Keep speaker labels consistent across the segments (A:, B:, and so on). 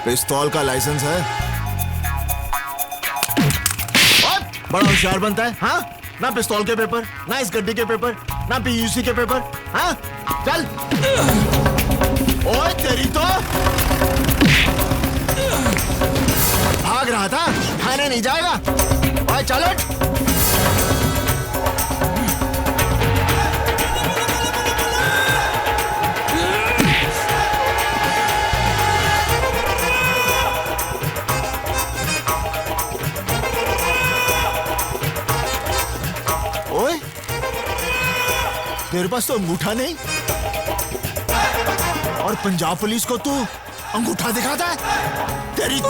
A: पिस्तौल का लाइसेंस है? बड़ा होशियार बनता है, हाँ? ना पिस्तौल के पेपर, ना इस गड्डी के पेपर, ना पीयूसी के पेपर, हाँ? चल। ओए तेरी तो भाग रहा था, थाने नहीं जाएगा। ओए चल उठ। ओए तेरे पास तो अंगूठा नहीं और पंजाब पुलिस को तू अंगूठा दिखाता है? तेरी तो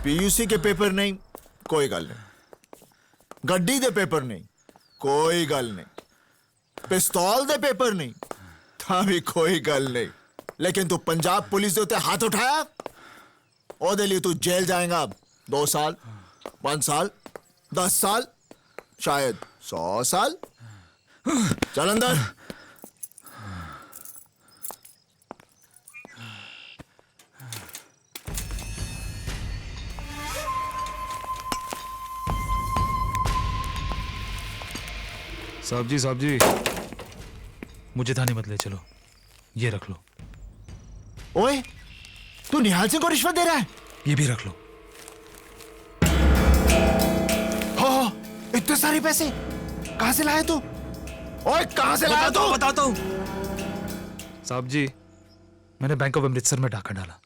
A: पीयूसी के पेपर नहीं, कोई गल नहीं। गड्डी दे पेपर नहीं, कोई गल नहीं। पिस्तौल दे पेपर नहीं, था भी कोई गल नहीं। लेकिन तू पंजाब पुलिस दे उत्ते हाथ उठाया, ओदे लिए तू जेल जाएगा। 2 साल, 5 साल, 10 साल, शायद 100 साल। चल अंदर।
B: साहब जी, मुझे थाने मत ले चलो, ये रख लो।
A: ओए, तू निहाल सिंह को रिश्वत दे रहा है?
B: ये भी रख लो।
A: हो, इतने सारे पैसे कहां से लाए तू? ओए, कहां से लाया तू?
B: बताता हूं। साहब जी, मैंने बैंक ऑफ अमृतसर में डाका डाला।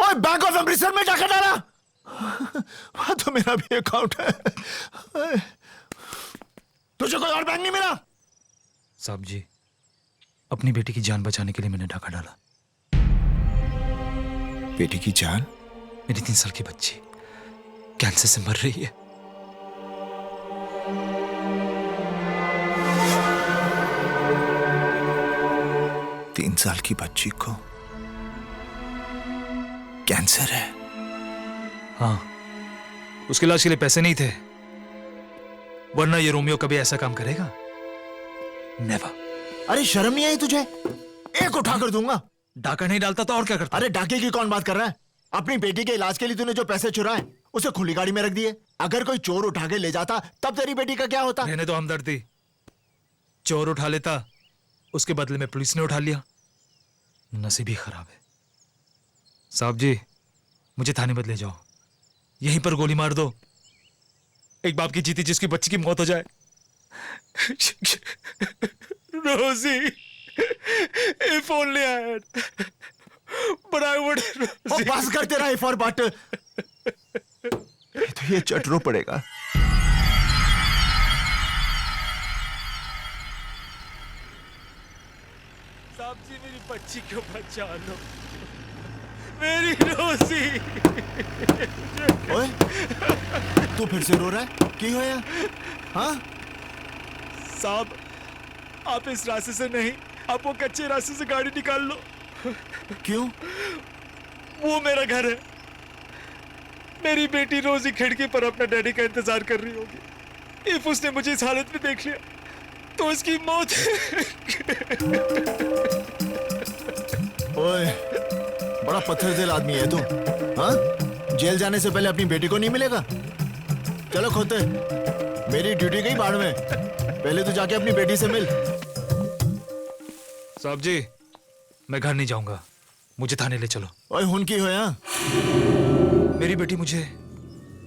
A: ओए, बैंक ऑफ अमृतसर में डाका डाला? वहां तो मेरा भी अकाउंट है। तुझे कोई और बैंक नहीं मिला?
B: साहब जी, अपनी बेटी की जान बचाने के लिए मैंने डाका डाला।
A: बेटी की जान?
B: मेरी 3 साल की बच्ची कैंसर से मर रही है।
A: तीन साल की बच्ची को कैंसर है?
B: हाँ, उसके इलाज के लिए पैसे नहीं थे, वरना ये रोमियो कभी ऐसा काम करेगा? नेवर।
A: अरे शर्म नहीं आई तुझे? एक उठा कर दूंगा।
B: डाका नहीं डालता तो और क्या करता?
A: अरे डाके की कौन बात कर रहा है? अपनी बेटी के इलाज के लिए तूने जो पैसे चुराए उसे खुली गाड़ी में रख दिए। अगर कोई चोर उठा के ले जाता तब तेरी बेटी का क्या होता?
B: रहने दो हमदर्दी। चोर उठा लेता, उसके बदले में पुलिस ने उठा लिया। नसीब ही खराब है। साहब जी, मुझे थाने मत ले जाओ, यहीं पर गोली मार दो। एक बाप की जीती जिसकी बच्ची की मौत हो जाए। रोजी, if only I had, but I would.
A: बस कर तेरा if और but। तो ये चटरो पड़ेगा।
B: साहब जी, मेरी बच्ची को बचा लो, मेरी रोजी।
A: ओए, तू फिर से रो रहा है? की होया? हाँ?
B: साहब, आप इस रास्ते से नहीं, आप वो कच्चे रास्ते से गाड़ी निकाल लो।
A: क्यों?
B: वो मेरा घर है। मेरी बेटी रोजी खिड़की पर अपना डैडी का इंतजार कर रही होगी। इफ उसने मुझे इस हालत में देख लिया तो उसकी मौत।
A: ओए, बड़ा पत्थर दिल आदमी है तू, हाँ? जेल जाने से पहले अपनी बेटी को नहीं मिलेगा? चलो खोते, मेरी ड्यूटी गई बाढ़ में। पहले तो जाके अपनी बेटी से मिल।
B: साहब जी, मैं घर नहीं जाऊंगा, मुझे थाने ले चलो।
A: ओए हुन की हो यहाँ?
B: मेरी बेटी मुझे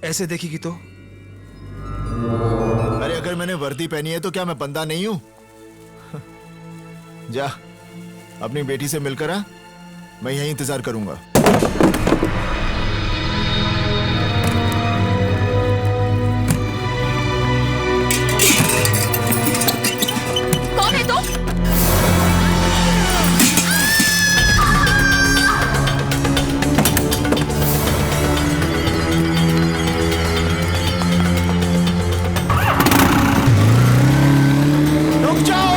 B: ऐसे देखेगी तो?
A: अरे अगर मैंने वर्दी पहनी है तो क्या मैं बंदा नहीं हूं? जा अपनी बेटी से मिलकर आ, मैं यहीं इंतजार करूंगा।
C: कौन है तू?
A: रुक जाओ!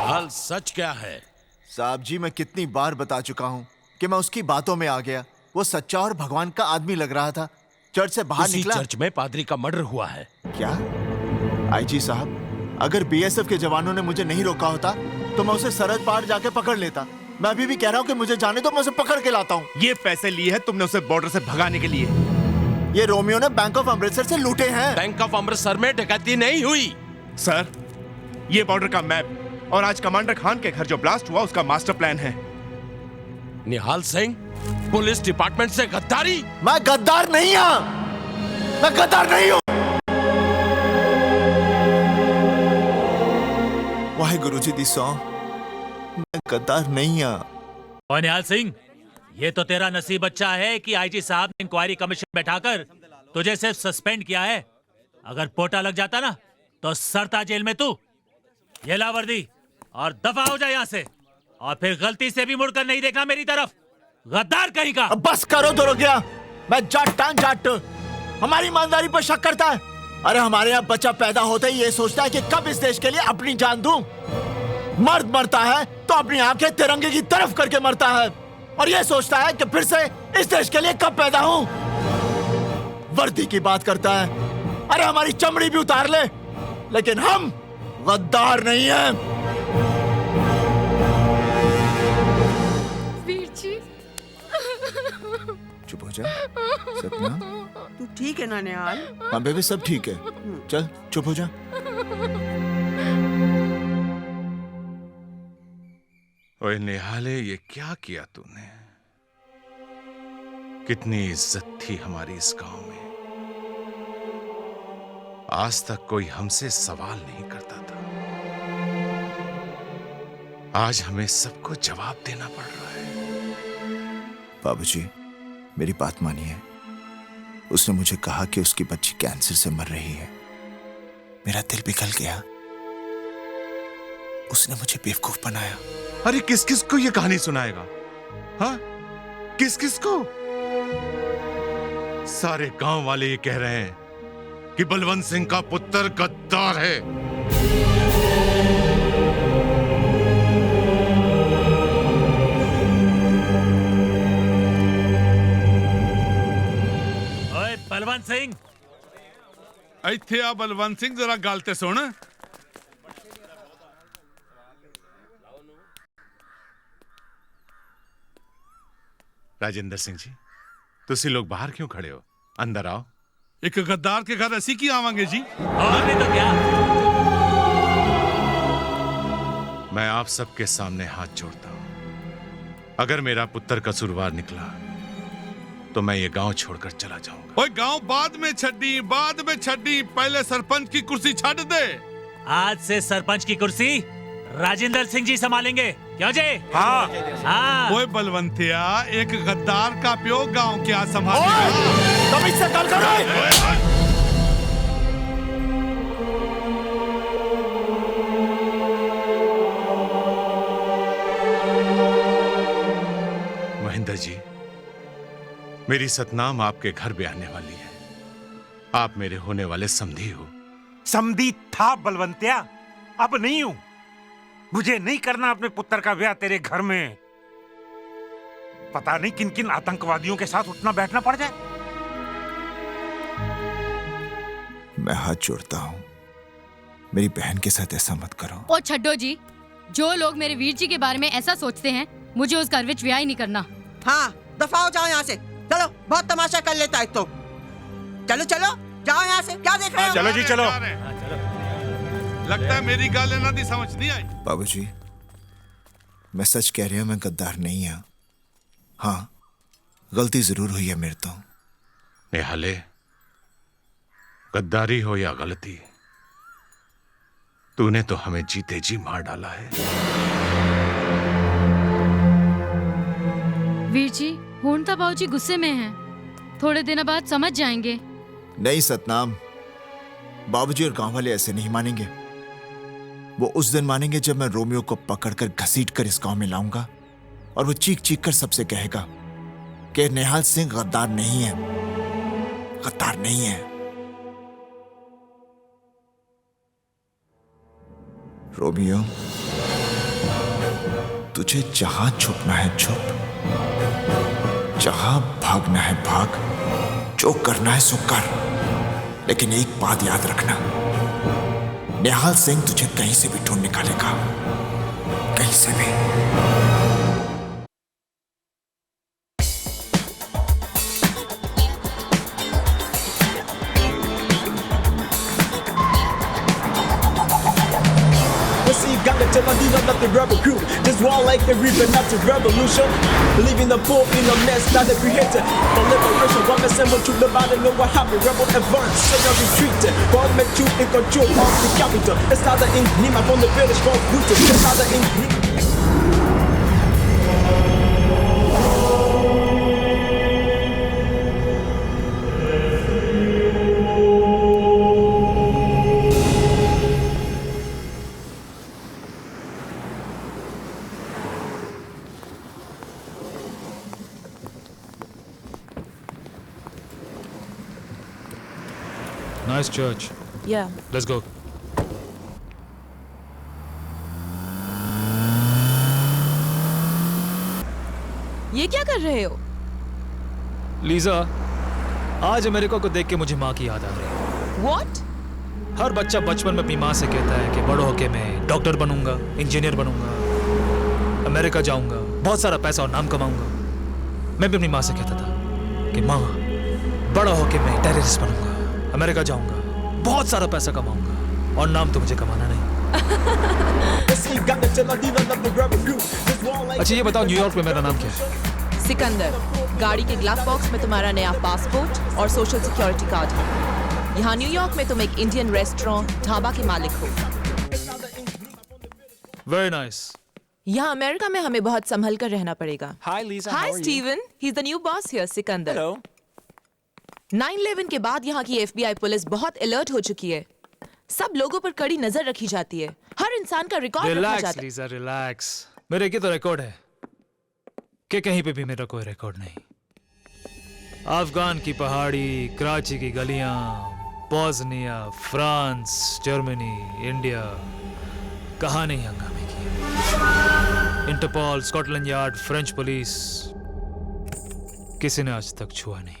D: हाल सच क्या है?
A: साहब जी, मैं कितनी बार बता चुका हूं कि मैं उसकी बातों में आ गया। वो सच्चा और भगवान का आदमी लग रहा था। चर्च से बाहर
D: उसी
A: निकला।
D: चर्च में पादरी का मर्डर हुआ है।
A: क्या? आईजी साहब, अगर बीएसएफ के जवानों ने मुझे नहीं रोका होता तो मैं उसे सरहद पार जाके पकड़ लेता। मैं अभी भी कह रहा हूँ कि मुझे जाने दो, मैं उसे पकड़ के लाता हूँ।
E: ये पैसे लिए हैं तुमने उसे बॉर्डर से भगाने के लिए।
A: ये रोमियो ने बैंक ऑफ अमृतसर से लूटे हैं।
D: बैंक ऑफ अमृतसर में डकैती नहीं हुई।
E: सर, ये बॉर्डर का मैप और आज कमांडर खान के घर जो ब्लास्ट हुआ उसका मास्टर प्लान है।
D: निहाल सिंह, पुलिस डिपार्टमेंट से गद्दारी?
A: मैं गद्दार नहीं हूँ, मैं गद्दार नहीं हूँ। वाहे गुरुजी दी सौ, मैं गद्दार नहीं हूँ।
F: और निहाल सिंह, ये तो तेरा नसीब अच्छा है कि आईजी साहब ने इंक्वायरी कमीशन बैठाकर तुझे सिर्फ सस्पेंड किया है। अगर पोटा लग जाता ना तो सरता जेल में तू। ये ला वर्दी और दफा हो जाए यहाँ से, और फिर गलती से भी मुड़कर नहीं देखना मेरी तरफ, गद्दार कहीं का।
A: अब बस करो तो रुक गया। मैं जाट हमारी ईमानदारी पर शक करता है। अरे हमारे यहाँ बच्चा पैदा होते ही ये सोचता है कि कब इस देश के लिए अपनी जान दूं। मर्द मरता है तो अपनी आंखें तिरंगे की तरफ करके मरता है, और ये सोचता है कि फिर से इस देश के लिए कब पैदा हूं। वर्दी की बात करता है। अरे हमारी चमड़ी भी उतार ले, लेकिन हम गद्दार नहीं हैं।
C: वीर जी,
A: चुप हो जा सपना।
G: तू ठीक है ना निहाल?
A: हाँ बेबी, सब ठीक है। चल चुप हो जा।
H: ओए निहाले, ये क्या किया तूने? कितनी इज्जत थी हमारी इस गांव में। आज तक कोई हमसे सवाल नहीं करता था। आज हमें सबको जवाब देना पड़ रहा है।
A: बाबूजी, मेरी बात मानिए। उसने मुझे कहा कि उसकी बच्ची कैंसर से मर रही है। मेरा दिल पिघल गया। उसने मुझे बेवकूफ बनाया।
H: अरे किस किस को ये कहानी सुनाएगा? हाँ, किस किस को? सारे गांव वाले ये कह रहे हैं कि बलवंत सिंह का पुत्र गद्दार है।
F: ओए बलवंत सिंह,
I: ਇੱਥੇ ਆ ਬਲਵੰਤ ਸਿੰਘ, जरा ਗੱਲ ਤੇ सुन।
H: राजेंद्र सिंह जी, तुसी लोग बाहर क्यों खड़े हो? अंदर आओ।
I: एक गद्दार के घर ਅਸੀਂ ਕੀ ਆਵਾਂਗੇ जी?
F: और नहीं तो क्या।
H: मैं आप सबके सामने हाथ जोड़ता हूं। अगर मेरा पुत्र कसूरवार निकला तो मैं ये गांव छोड़कर चला जाऊंगा।
I: ओए गांव बाद में छड्डी पहले सरपंच की कुर्सी छाड़ दे।
F: आज से सरपंच की कुर्सी राजेंद्र सिंह जी संभालेंगे, क्यों जी?
I: हाँ
F: हाँ।
I: ओए बलवंतिया, एक गद्दार का प्यो गांव क्या संभालेगा?
A: तब इससे कल करो।
H: महेंद्र जी, मेरी सतनाम आपके घर भी आने वाली है। आप मेरे होने वाले समधी हो।
J: समधी था बलवंतिया, अब नहीं हूं। मुझे नहीं करना अपने पुत्र का ब्याह तेरे घर में। पता नहीं किन किन आतंकवादियों के साथ उठना बैठना पड़ जाए।
A: मैं हाथ जोड़ता हूं, मेरी बहन के साथ ऐसा मत करो।
C: ओ छड्डो जी, जो लोग मेरे वीर जी के बारे में ऐसा सोचते हैं, मुझे उस घर विच ब्याह ही नहीं करना।
G: हाँ, दफा हो जाओ यहाँ से। चलो, बहुत तमाशा कर लेता है तो। चलो चलो, जाओ यहाँ से। क्या देख रहे हो?
J: चलो जी चलो।
I: लगता है मेरी गाल ना दी समझ नहीं आई।
A: बाबूजी, मैं सच कह रहा हूं, मैं गद्दार नहीं हूं। हाँ, गलती जरूर हुई है मेरे तो।
H: निहाले, गद्दारी हो या गलती, तूने तो हमें जीते जी मार डाला है।
C: वीर जी, होनता बाबूजी गुस्से में हैं। थोड़े दिन बाद समझ जाएंगे।
A: नहीं सतनाम, बाबूजी और गांव वाले ऐसे नहीं मानेंगे। वो उस दिन मानेंगे जब मैं रोमियो को पकड़कर घसीटकर इस गांव में लाऊंगा और वो चीख चीख कर सबसे कहेगा कि निहाल सिंह गद्दार नहीं है, गद्दार नहीं है। रोमियो, तुझे जहां छुपना है छुप, जहां भागना है भाग, जो करना है सो कर, लेकिन एक बात याद रखना, निहाल सिंह तुझे कहीं से भी ढूंढ निकालेगा, कहीं से भी।
K: Got to tell my dealer not to rebel crew. This wall like the reason not to revolution. Leaving the poor in a mess, not every hater. The liberation, one assemble to the body, know what happened. Rebel advance, so you retreat. God make you in control of the capital. It's not the ink, Nima from the village, called Brutus. It's not the ink.
B: Nice church.
C: Yeah.
B: Let's go.
C: ये क्या कर रहे हो?
B: Lisa, आज America को देख के मुझे माँ की याद आ रही है।
C: What?
B: हर बच्चा बचपन में अपनी माँ से कहता है कि बड़ो होके मैं डॉक्टर बनूंगा, इंजीनियर बनूंगा, अमेरिका जाऊंगा, बहुत सारा पैसा और नाम कमाऊंगा। मैं भी अपनी माँ से कहता था कि माँ, बड़ा होके मैं टेररिस्ट बनूंगा, अमेरिका जाऊंगा, बहुत सारा पैसा कमाऊंगा और नाम तो मुझे कमाना नहीं। अच्छा ये बताओ, न्यूयॉर्क में मेरा नाम क्या है?
L: सिकंदर। गाड़ी के ग्लव बॉक्स में तुम्हारा नया पासपोर्ट और सोशल सिक्योरिटी कार्ड है। यहाँ न्यूयॉर्क में तुम एक इंडियन रेस्टोरेंट ढाबा के मालिक हो।
B: Very nice.
L: यहाँ अमेरिका में हमें बहुत संभल कर रहना पड़ेगा।
K: Hi Lisa,
L: hi Steven, he is the new boss here Sikandar. 9/11 के बाद यहाँ की FBI पुलिस बहुत अलर्ट हो चुकी है। सब लोगों पर कड़ी नजर रखी जाती है। हर इंसान का रिकॉर्ड रखा
B: रिलैक्स
L: जाता है।
B: Lisa, relax. मेरे की तो रिकॉर्ड है कि कहीं पे भी मेरा कोई रिकॉर्ड नहीं। अफगान की पहाड़ी, कराची की गलियां, बोस्निया, फ्रांस, जर्मनी, इंडिया, कहाँ नहीं हंगामे किए। Interpol, Scotland Yard, French police, किसी ने आज तक छुआ नहीं।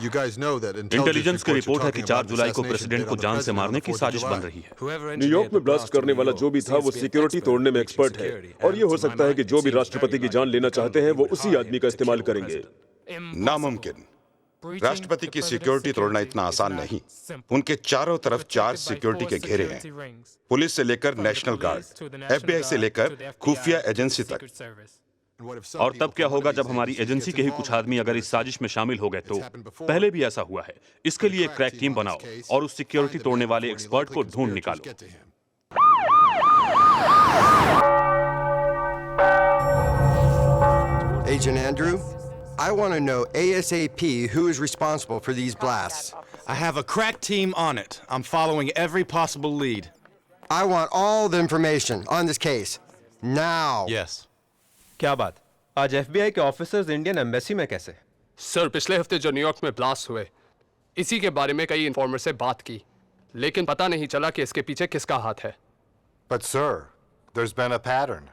M: You guys know that
N: intelligence की रिपोर्ट है कि 4 जुलाई को प्रेसिडेंट को जान से मारने की साजिश बन रही है।
O: न्यूयॉर्क में ब्लास्ट करने वाला जो भी था वो सिक्योरिटी तोड़ने में एक्सपर्ट है, और ये हो सकता है कि जो भी राष्ट्रपति की जान लेना चाहते हैं वो उसी आदमी का इस्तेमाल करेंगे।
P: नामुमकिन। राष्ट्रपति की सिक्योरिटी तोड़ना इतना आसान नहीं। उनके चारों तरफ 4 सिक्योरिटी के घेरे हैं, पुलिस से लेकर नेशनल गार्ड, FBI से लेकर खुफिया एजेंसी तक।
N: और तब क्या होगा जब हमारी एजेंसी के ही कुछ आदमी अगर इस साजिश में शामिल हो गए? तो पहले भी ऐसा हुआ है। इसके लिए एक क्रैक टीम बनाओ और उस सिक्योरिटी तोड़ने वाले एक्सपर्ट को ढूंढ निकालो।
Q: Agent Andrew, I want to know ASAP who is responsible for these blasts.
R: I have a crack team on it. I'm following every possible lead.
Q: I want all the information on this case. Now.
R: Yes.
S: क्या बात? आज FBI के officers Indian embassy में कैसे?
T: Sir, पिछले हफ्ते जो New York में ब्लास्ट हुए, इसी के बारे में कई इन्फॉर्मर से बात की, लेकिन पता नहीं चला कि इसके पीछे किसका हाथ है।
M: But sir, there's been a pattern.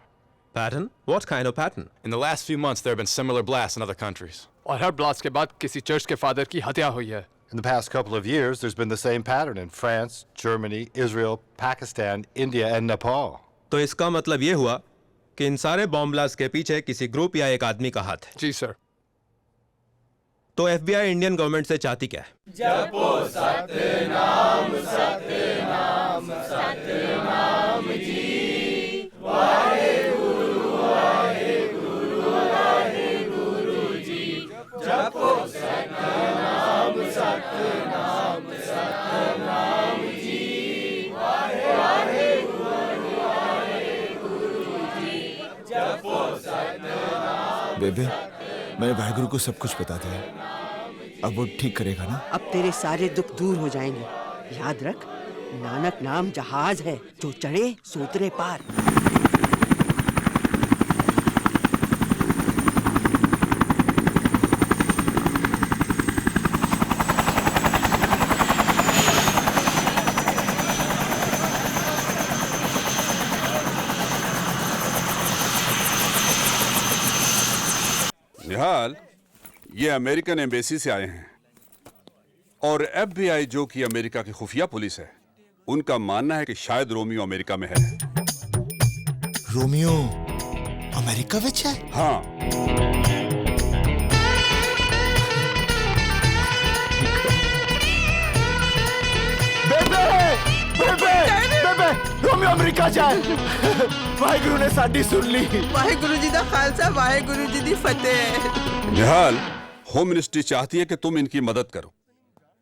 S: Pattern? What kind of pattern?
R: In the last few months, there have been similar blasts in other countries.
T: और हर ब्लास्ट के बाद किसी चर्च के फादर की हत्या हुई है।
M: In the past couple of years, there's been the same pattern in France, Germany, Israel, Pakistan, India, and Nepal.
S: तो इसका मतलब ये हुआ कि इन सारे बॉम्ब ब्लास्ट के पीछे किसी ग्रुप या एक आदमी का हाथ है।
T: जी सर।
S: तो FBI इंडियन गवर्नमेंट से चाहती क्या है?
K: जपो सतनाम सतनाम सतनाम जी, वाहेगुरु वाहेगुरु वाहेगुरु जी। जपो सतनाम सतनाम सतनाम जी, वाहेगुरु
A: बेबे, मैंने वाहेगुरु को सब कुछ बता दिया। अब वो ठीक करेगा ना?
G: अब तेरे सारे दुख दूर हो जाएंगे। याद रख, नानक नाम जहाज है, जो चढ़े सो उतरे पार।
H: निहाल, ये अमेरिकन एम्बेसी से आए हैं और FBI जो कि अमेरिका की खुफिया पुलिस है, उनका मानना है कि शायद रोमियो अमेरिका में है।
A: रोमियो अमेरिका विच है?
H: हाँ।
A: बेबे, बेबे, बेबे, रोमियो अमेरिका जाए। वाहेगुरु ने साडी सुन ली।
G: वाहेगुरु जी दा खालसा, वाहेगुरु जी दी फतेह।
H: निहाल, होम मिनिस्ट्री चाहती है कि तुम इनकी मदद करो,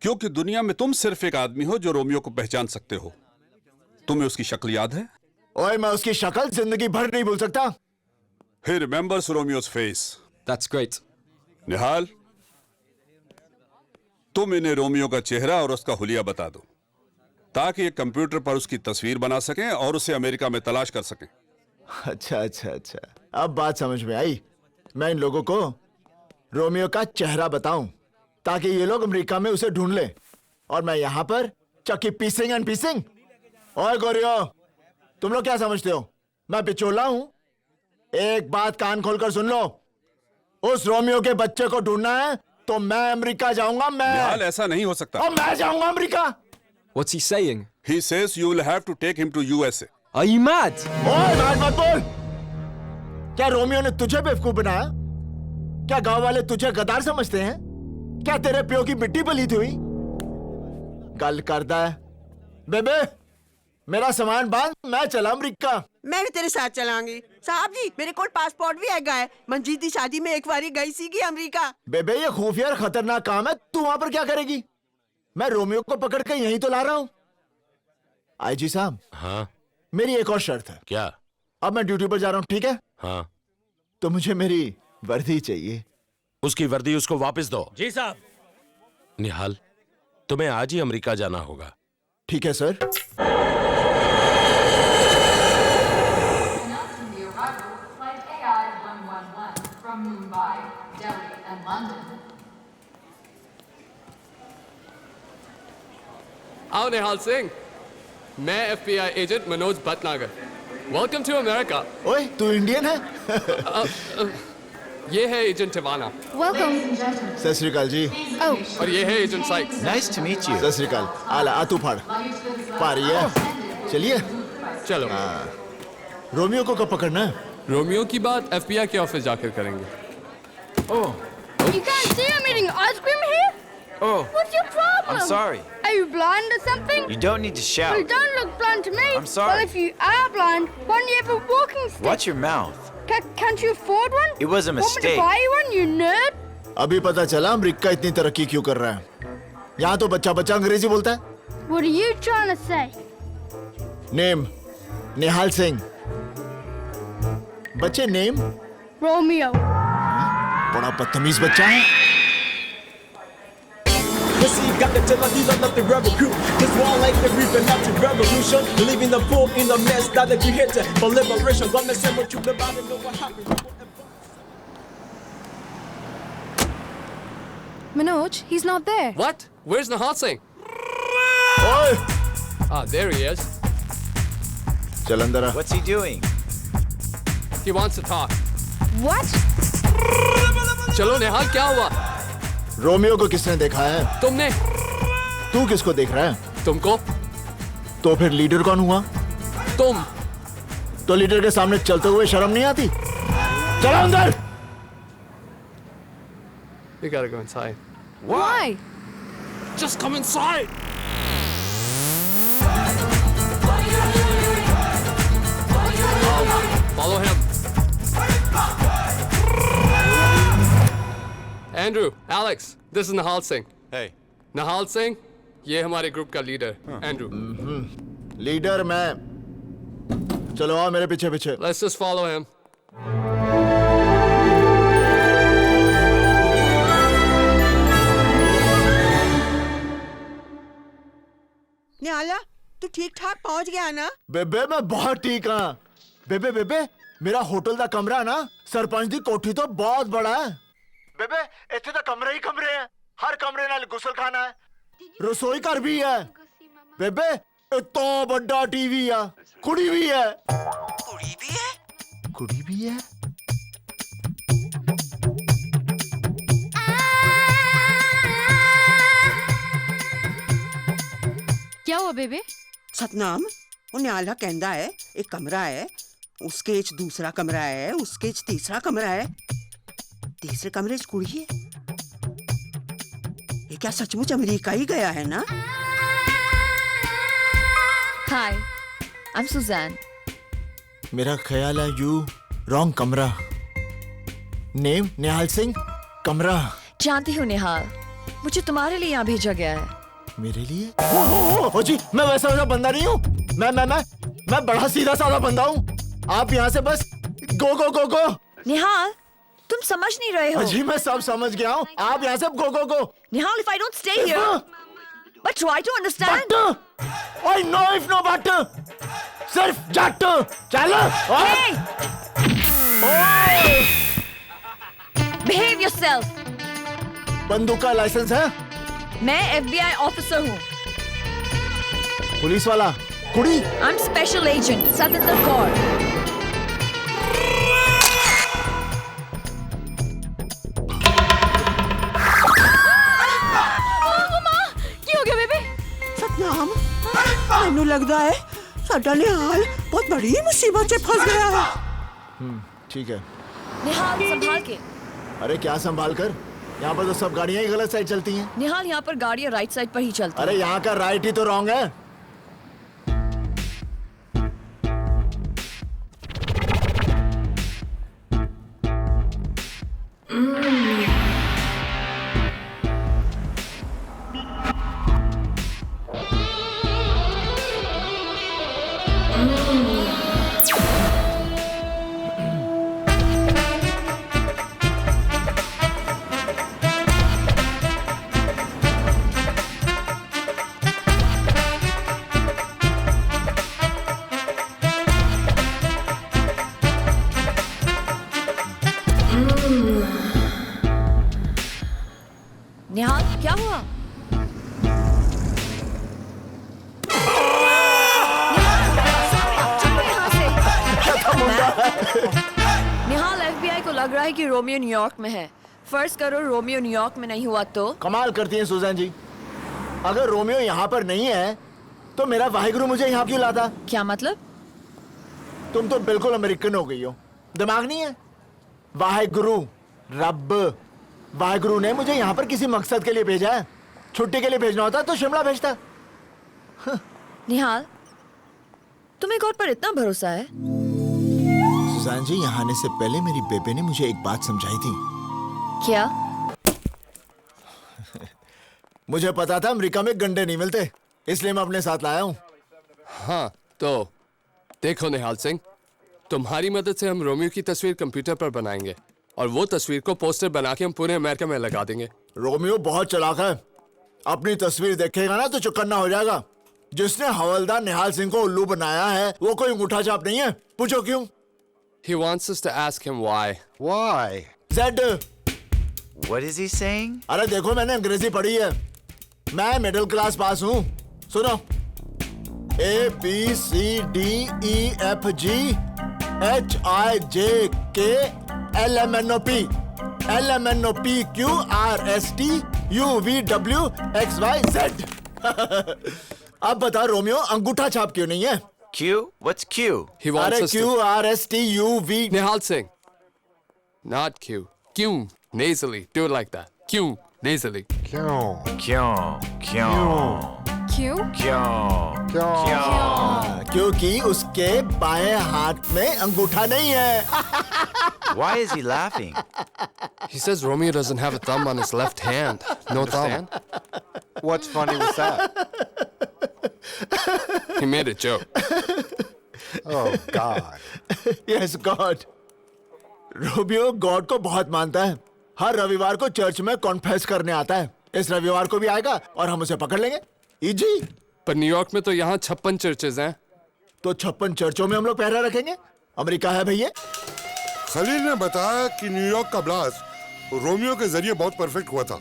H: क्योंकि दुनिया में तुम सिर्फ एक आदमी हो जो रोमियो को पहचान सकते हो। तुम्हें उसकी शक्ल याद है?
A: ओए, मैं उसकी शक्ल जिंदगी भर नहीं भूल सकता।
H: He remembers Romeo's face.
R: That's great.
H: निहाल, तुम इन्हें रोमियो का चेहरा और उसका हुलिया बता दो, ताकि ये कंप्यूटर पर उसकी तस्वीर बना सकें और उसे अमेरिका में तलाश कर सकें।
A: अच्छा अच्छा अच्छा, अब बात समझ में आई। मैं इन लोगों को रोमियो का चेहरा बताऊं ताकि ये लोग अमेरिका में उसे ढूंढ लें, और मैं यहाँ पर चक्की पीसिंग एंड पीसिंग। ओए गोरियो, तुम लोग क्या समझते हो मैं बिचौला हूं? एक बात कान खोलकर सुन लो, उस रोमियो के बच्चे को ढूंढना है तो मैं अमेरिका जाऊंगा। मैं
H: ऐसा नहीं हो सकता।
A: और मैं जाऊंगा America.
R: What's he saying?
H: He says you will have to take him to USA.
R: Are you mad?
A: ओए, mad मत बोल। क्या रोमियो ने तुझे बेवकूफ बनाया? क्या गांव वाले तुझे गद्दार समझते हैं? क्या तेरे प्यो की मिट्टी पलीती हुई? गल करदा है। बेबे, मेरा सामान बांध, मैं चला अमेरिका।
G: मैं भी तेरे साथ चलांगी। साहब जी, मेरे को पासपोर्ट भी हैगा है। मंजीत दी शादी में एक बारी गई सी अमेरिका।
A: बेबे, ये खुफिया और खतरनाक काम है। तू वहां पर क्या करेगी? मैं रोमियो को पकड़ के यहीं तो ला रहा हूँ। आईजी साहब।
D: हाँ?
A: मेरी एक और शर्त है।
D: क्या?
A: अब मैं ड्यूटी पर जा रहा हूँ, ठीक है?
D: हाँ।
A: तो मुझे मेरी वर्दी चाहिए।
D: उसकी वर्दी उसको वापस दो।
F: जी साहब।
D: निहाल, तुम्हें आज ही अमेरिका जाना होगा।
A: ठीक है सर।
T: आओ निहाल सिंह, मैं FBI agent Manoj Bhatnagar. Welcome to America.
A: ओए, तू इंडियन है?
T: ये है एजेंट टिवाना।
C: वेलकम।
A: सत श्री अकाल जी।
T: और ये है agent Sykes.
A: Nice to meet you. सत श्री अकाल। आला आ तू फाड़ पा रही है। चलिए
T: चलो।
A: रोमियो को कब पकड़ना है?
T: रोमियो की बात FBI के ऑफिस जाकर करेंगे।
A: ओह।
C: You guys see I'm eating ice cream here?
U: Oh.
C: What's your problem?
U: I'm sorry.
C: Are you blind or something?
U: You don't need to shout.
C: You don't look blind to me.
U: I'm sorry.
C: Well, if you are blind, why don't you have a walking stick?
U: Watch your mouth.
C: Can't you afford one?
U: It was a
C: Want me to
U: mistake.
C: buy you one, you nerd?
A: अभी पता चला America इतनी तरक्की क्यों कर रहा है। यहाँ तो बच्चा बच्चा अंग्रेजी बोलता है।
C: What are you trying to say?
A: Name Nihal Singh. बच्चे नेम
C: Romeo.
K: बड़ा बदतमीज बच्चा है। You see, got the till I need another rebel crew. This war like the reaping out to revolution. Leaving the poor in the mess, now that you hit it for liberation. Gonna send what you about and know what happened.
L: Manoj, he's not there.
T: What? Where's Nihal Singh?
A: ओए!
T: Ah, there he is.
A: चल अंदर आ।
U: What's he doing?
T: He wants to talk.
L: What?
T: चलो निहाल, क्या हुआ?
A: Romeo को किसने देखा है?
T: तुमने।
A: तू किसको देख रहा है?
T: तुमको।
A: तो फिर लीडर कौन हुआ?
T: तुम।
A: तो लीडर के सामने चलते हुए शर्म नहीं आती? चलो अंदर।
T: You gotta go inside.
L: Why?
T: Just come inside. Follow him. Andrew, Alex, this is Nihal Singh.
M: Hey.
T: Nihal Singh, ये हमारे ग्रुप का लीडर, Andrew.
A: लीडर मैं। चलो आओ मेरे पीछे पीछे।
T: Let's just follow him.
G: निहाला, तू ठीक ठाक पहुंच गया ना?
A: बेबे मैं बहुत ठीक हाँ। बेबे बेबे मेरा होटल का कमरा ना सरपंच दी कोठी तो बहुत बड़ा है। बेबे इतने तो कमरे ही कमरे हैं। हर कमरे नाल गुसल खाना है, रसोई घर भी है। बेबे इतना बड़ा टीवी है, कुड़ी भी है।
G: कुड़ी भी है?
A: कुड़ी भी है।
C: क्या हुआ बेबे?
G: सतनाम, वो निहाला कहंदा है एक कमरा है, उसके च दूसरा कमरा है, उसके च तीसरा कमरा है, तीसरे कमरे च कुड़ी है। ये क्या सचमुच अमेरिका ही गया है ना?
L: Hi, I'm Suzanne.
A: मेरा ख्याल है यू रॉन्ग कमरा। नेम निहाल सिंह, कमरा।
L: जानती हूँ निहाल, मुझे तुम्हारे लिए यहाँ भेजा गया है।
A: मेरे लिए? ओ जी, मैं वैसा बंदा नहीं हूँ। मैं बड़ा सीधा साधा बंदा हूँ। आप यहाँ से बस गो गो गो गो।
L: निहाल, तुम समझ नहीं रहे हो।
A: जी मैं सब समझ गया हूँ। आप यहाँ से गो गो गो।
L: निहाल, if I don't stay here, but try to understand.
A: I know if no but. सिर्फ जट। चलो।
L: Hey! Behave yourself.
A: बंदूक का लाइसेंस है?
L: मैं FBI ऑफिसर हूँ।
A: पुलिस वाला? कुड़ी?
L: I'm special agent Satyendra Kaur.
C: क्या हो गया बेबे?
G: सतनाम, मैनू लगता है साडा निहाल बहुत बड़ी मुसीबत से फंस गया है।
A: ठीक है।
L: निहाल, संभाल के।
A: अरे क्या संभाल कर? यहाँ पर तो सब गाड़ियाँ ही गलत साइड चलती हैं।
L: निहाल, यहाँ पर गाड़ियाँ राइट साइड पर ही चलती हैं।
A: अरे यहाँ का राइट ही तो रॉन्ग है।
L: निहाल, क्या हुआ? निहाल, FBI को लग लग रहा है कि रोमियो न्यूयॉर्क में है। फर्ज करो रोमियो न्यूयॉर्क में नहीं हुआ तो?
A: कमाल करती हैं सुजैन जी। अगर रोमियो यहाँ पर नहीं है तो मेरा वाहिगुरु मुझे यहाँ क्यों लाता?
L: क्या मतलब?
A: तुम तो बिल्कुल अमेरिकन हो गई हो, दिमाग नहीं है। वाहिगुरु, रब, वाहिगुरु ने मुझे यहाँ पर किसी मकसद के लिए भेजा है। छुट्टी के लिए भेजना होता तो शिमला भेजता।
L: निहाल, तुम्हें गॉड पर इतना भरोसा है?
A: सुजान जी, यहाँ आने से पहले मेरी बेबे ने मुझे एक बात समझाई थी।
L: क्या?
A: मुझे पता था अमेरिका में गंडे नहीं मिलते, इसलिए मैं अपने साथ लाया हूँ।
T: हाँ तो देखो निहाल सिंह, तुम्हारी मदद से हम रोमियो की तस्वीर कंप्यूटर पर बनाएंगे और वो तस्वीर को पोस्टर बना के हम पूरे अमेरिका में लगा देंगे।
A: रोमियो बहुत चालाक है, अपनी तस्वीर देखेगा ना तो चुकन्ना हो जाएगा। जिसने हवलदार निहाल सिंह को उल्लू बनाया है वो कोई अंगूठा छाप नहीं है। पूछो क्यों?
T: He wants us to ask him why.
A: Why? Z.
U: What is he saying?
A: अरे देखो, मैंने अंग्रेजी पढ़ी है, मैं मिडिल क्लास पास हूँ। सुनो, ABCDEFGHIJKLMNOP LMNOPQRSTUVWXYZ। अब बता रोमियो, अंगूठा छाप क्यों नहीं है?
U: Q? What's Q?
T: He wants
A: अरे
T: us to...
A: QRSTUV।
T: Nihal Singh. Not Q. Q. Nasally. Do it like that. Q. Nasally.
U: Q.
A: क्योंकि उसके बाएं हाथ में अंगूठा नहीं है।
U: Why is he laughing?
T: He says Romeo doesn't have a thumb on his left hand. No thumb.
M: What's funny with that?
T: He made a joke.
M: Oh, God.
A: Yes, God. Romeo God को बहुत मानता है। हर रविवार को church में confess करने आता है। इस रविवार को भी आएगा और हम उसे पकड़ लेंगे। इजी।
T: पर न्यूयॉर्क में तो यहाँ 56 चर्चेज हैं।
A: तो 56 चर्चों में हम लोग पहरा रखेंगे। अमेरिका है भैया।
V: खलील ने बताया कि न्यूयॉर्क का ब्लास्ट रोमियो के जरिए बहुत परफेक्ट हुआ था।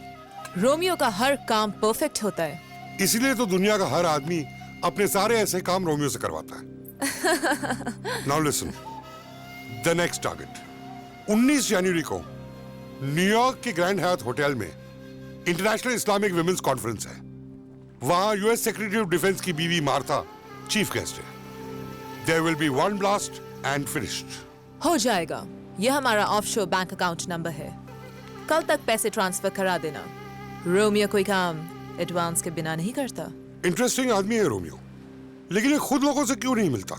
L: रोमियो का हर काम परफेक्ट होता है,
V: इसलिए तो दुनिया का हर आदमी अपने सारे ऐसे काम रोमियो से करवाता है। Now listen, the next target 19 जनवरी को न्यूयॉर्क के ग्रैंड हयात होटल में इंटरनेशनल इस्लामिक विमेंस कॉन्फ्रेंस है। वहां यूएस सेक्रेटरी ऑफ डिफेंस की बीवी मार्था चीफ गेस्ट है। There will be one blast and finished.
L: हो जाएगा। यह हमारा ऑफशोर बैंक अकाउंट नंबर है। कल तक पैसे ट्रांसफर करा देना। रोमियो कोई काम एडवांस के बिना नहीं करता।
V: इंटरेस्टिंग आदमी है रोमियो, लेकिन ये खुद लोगों से क्यों नहीं मिलता?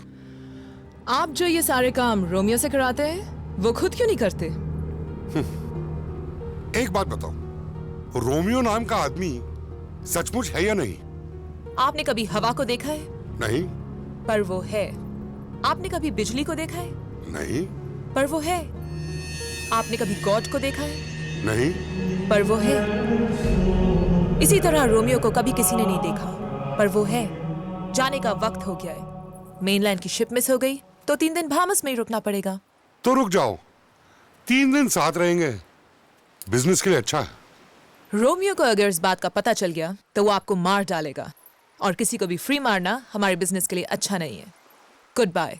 L: आप जो ये सारे काम रोमियो से कराते हैं, वो खुद क्यों नहीं करते?
V: एक बात बताओ, रोमियो नाम का आदमी सचमुच है या नहीं?
L: आपने कभी हवा को देखा है?
V: नहीं।
L: पर वो है। आपने कभी बिजली को देखा है?
V: नहीं।
L: पर वो है। आपने कभी गॉड को देखा है?
V: नहीं।
L: पर वो है। इसी तरह रोमियो को कभी किसी ने नहीं देखा, पर वो है। जाने का वक्त हो गया है। मेनलैंड की शिप मिस हो गई तो 3 दिन बाहामास में ही रुकना पड़ेगा।
V: तो रुक जाओ, 3 दिन साथ रहेंगे, बिजनेस के लिए अच्छा है।
L: रोमियो को अगर इस बात का पता चल गया तो वो आपको मार डालेगा, और किसी को भी फ्री मारना हमारे बिजनेस के लिए अच्छा नहीं है। Goodbye.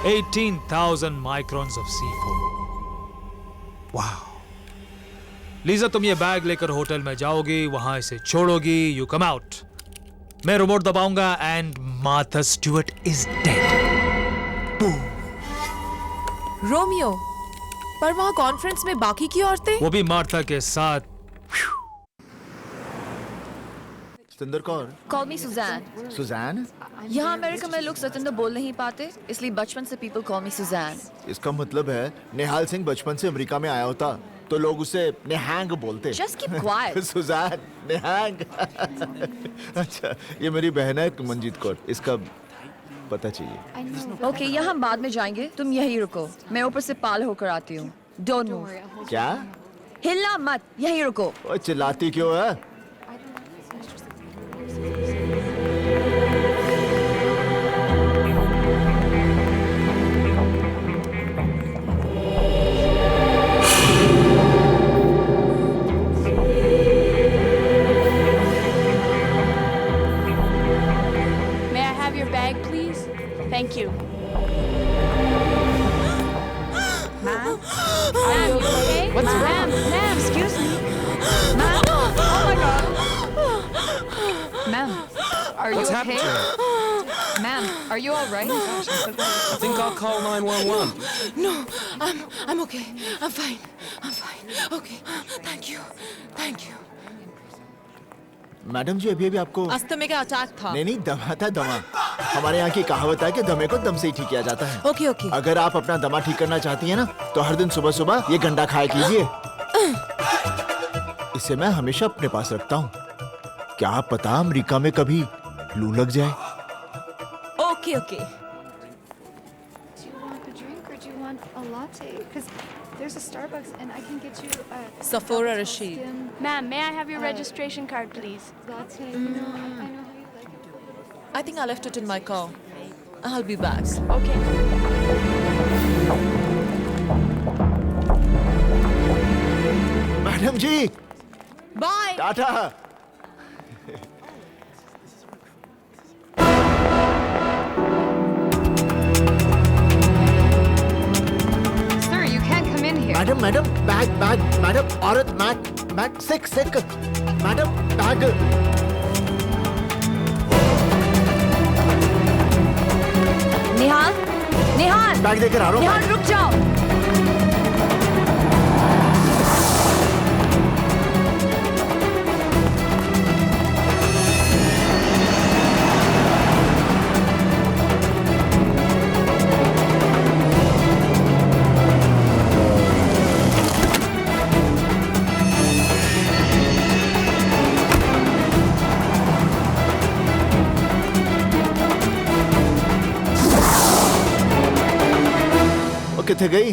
B: 18,000 microns of C4। वाह। लीजा, तुम ये बैग लेकर होटल में जाओगी, वहां इसे छोड़ोगी, यू कम आउट। मैं रिमोट दबाऊंगा and Martha Stewart is dead.
L: Romeo, पर वहां कॉन्फ्रेंस में बाकी की औरतें?
B: वो भी मार्था के साथ।
A: Satinder Kaur?
L: Call me Suzanne.
A: Suzanne?
L: यहाँ अमेरिका में लोग सतिंदर बोल नहीं पाते, इसलिए बचपन से people call me Suzanne.
A: इसका मतलब है निहाल सिंह बचपन से अमेरिका में आया होता तो लोग उसे नेहांग बोलते।
L: Just keep quiet.
A: सुजैन, नेहांग। अच्छा, ये मेरी बहन है मंजीत कौर, इसका पता चाहिए।
L: ओके, यहाँ हम बाद में जाएंगे, तुम यही रुको, मैं ऊपर से पाल होकर आती हूँ। Don't move.
A: क्या?
L: हिलना मत, यही रुको।
A: ओए, चिल्लाती क्यों है?
W: May I have your bag, please? Thank you.
E: Are you
S: What's
E: okay?
S: happened to her?
E: Ma'am, are you all right?
S: I think I'll call 911.
L: No, I'm okay. I'm fine. I'm fine. Okay. Thank you. Thank you.
A: Madam ji अभी अभी आपको
L: asthma का attack था।
A: नहीं दमा था दमा। हमारे यहाँ की कहावत है कि दमे को दम से ही ठीक किया जाता है।
L: Okay okay.
A: अगर आप अपना दमा ठीक करना चाहती हैं ना तो हर दिन सुबह सुबह ये गंडा खाया कीजिए। इसे मैं हमेशा अपने पास रखता हूँ। क्या पता अमेरिका में कभी लू लग जाए।
L: Okay okay.
J: There's a Starbucks and I can get you a
L: Sephora Rashid.
J: Ma'am, may I have your registration card, please? Latte. I know how you like it.
L: I think I left it in my car. I'll be back.
J: Okay.
A: Madam ji
L: Bye.
A: Tata.
E: Sir, you can't come in here.
A: Madam madam bag bag madam औरत मैग सिक सिक madam bag.
E: Nihal, Nihal,
A: bag देकर आ रहा हूँ।
E: निहाल रुक जाओ।
A: किथे गई?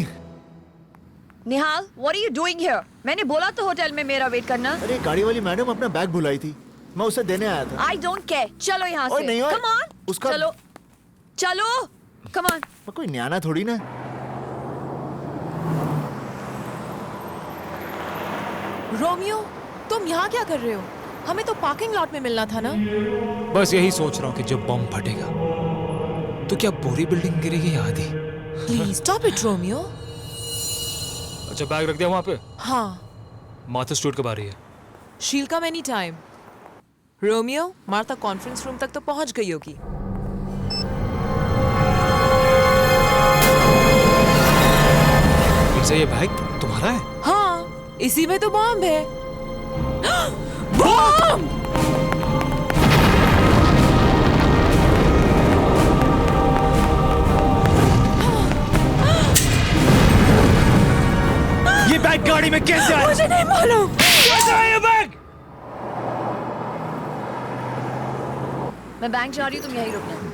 E: निहाल, what are you doing here? मैंने बोला तो होटल में मेरा वेट करना।
A: अरे गाड़ी वाली मैडम अपना बैग भुलाई थी, मैं उसे देने आया था।
E: I don't care. चलो यहाँ से।
A: नहीं
E: Come on.
A: उसका
E: चलो, चलो। Come on.
A: मैं कोई न्याना थोड़ी ना।
L: रोमियो, तुम यहाँ क्या कर रहे हो? हमें तो पार्किंग लॉट में मिलना था ना?
B: बस यही सोच रहा हूँ कि जब बम फटेगा तो क्या पूरी बिल्डिंग गिरेगी या आधी?
L: Please stop it, Romeo.
B: अच्छा बैग रख दिया वहाँ पे?
L: हाँ।
B: मार्था स्टूडियो कब आ रही है?
L: शील कम any time. Romeo, Martha conference room तक तो पहुँच गई होगी।
B: ये बैग तुम्हारा है?
L: हाँ, इसी में तो बॉम्ब है। बॉम्ब!
B: ये बैग गाड़ी में कैसे आया?
L: मुझे नहीं मालूम।
B: कैसे आया ये बैग?
E: मैं बैंक जा रही हूँ, तुम यहीं रुकना।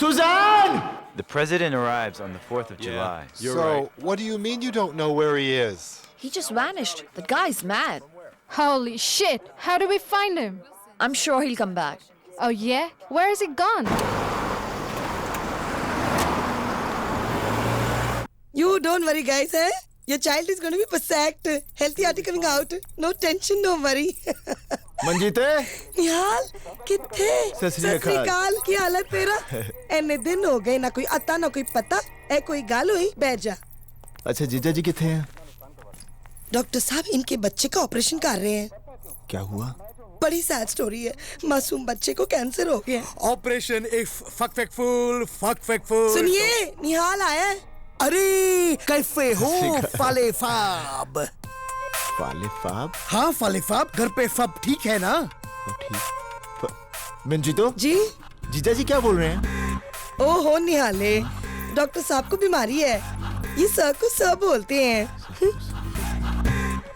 A: Suzanne!
U: The president arrives on the 4th of July.
M: So, what do you mean you don't know where he is?
E: He just vanished. The guy's mad.
J: Holy shit! How do we find him?
E: I'm sure he'll come back.
J: Oh yeah? Where is he gone?
G: You don't worry, guys, eh? Your child is going to be perfect. Healthy RT coming out. No tension, don't worry.
A: मंजीते
G: निहाल किथे
A: सत श्री अकाल
G: की हालत तेरा एने दिन हो गए ना कोई अता ना कोई पता ए कोई गाल हुई बैठ जा।
A: अच्छा जीजा जी किथे हैं?
G: डॉक्टर साहब इनके बच्चे का ऑपरेशन कर रहे हैं।
A: क्या हुआ?
G: बड़ी सैड स्टोरी है, मासूम बच्चे को कैंसर हो गया।
W: ऑपरेशन इफ फक फूल।
G: सुनिए निहाल आया है।
W: अरे कैसे हो फाले फाब?
A: फाले फाब?
W: हाँ फाले फाब, घर पे फब ठीक है ना?
A: ठीक। मंजीतो
G: जी
A: जीजा जी क्या बोल रहे हैं?
G: ओहो निहाले, डॉक्टर साहब को बीमारी है, ये सर को सर बोलते हैं।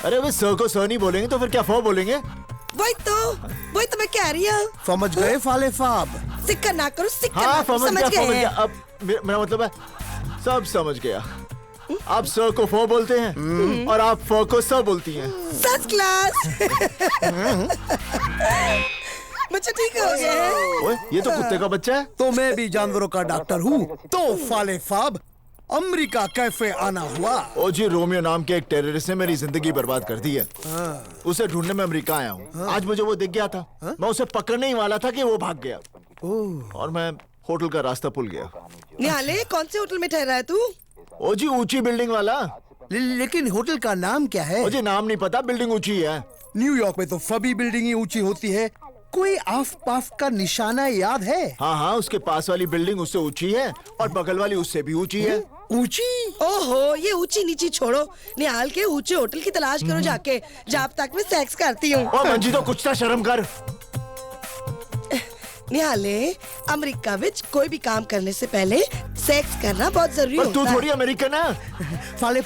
A: अरे वे सर को सर नहीं बोलेंगे तो फिर क्या फॉ बोलेंगे?
G: वही तो मैं कह रही हूँ।
W: समझ गए फाले फाब?
G: सिक्का ना करो सिक्का।
A: हाँ
G: समझ गए हैं।
A: अब मेरा मतलब है सब समझ गया। आप सर को फो बोलते हैं और आप फो को सर बोलती हैं।
W: First class. बच्चा ठीक हो गया है।
A: ओए, ये तो कुत्ते का बच्चा है।
W: तो मैं भी जानवरों का डॉक्टर हूँ। तो फाले फाब अमेरिका कैफे आना हुआ।
A: ओ जी, रोमियो नाम के एक टेररिस्ट ने मेरी जिंदगी बर्बाद कर दी है। उसे ढूंढने में अमेरिका आया हूँ। आज मुझे वो दिख गया था। मैं उसे पकड़ने ही वाला था कि वो भाग गया और मैं होटल का रास्ता भूल गया।
W: निहाले, कौन से होटल में ठहरा है तू?
A: ओ जी, ऊंची बिल्डिंग वाला।
W: लेकिन होटल का नाम क्या है?
A: मुझे नाम नहीं पता, बिल्डिंग ऊंची है।
W: न्यूयॉर्क में तो सभी बिल्डिंग ही ऊंची होती है। कोई आस पास का निशाना याद है?
A: हाँ, उसके पास वाली बिल्डिंग उससे ऊंची है और बगल वाली उससे भी ऊंची है।
W: ऊंची? ओहो, ये ऊंची नीची छोड़ो, निहाल के ऊंचे होटल की तलाश करो जाके, जब तक मैं सेक्स करती हूँ।
A: ओ मंजी, तो कुछ तो शर्म कर।
W: निहाले, अमेरिका विच कोई भी काम करने से पहले सेक्स करना बहुत जरूरी होता है।
A: तू थोड़ी अमेरिकन है।
W: फाले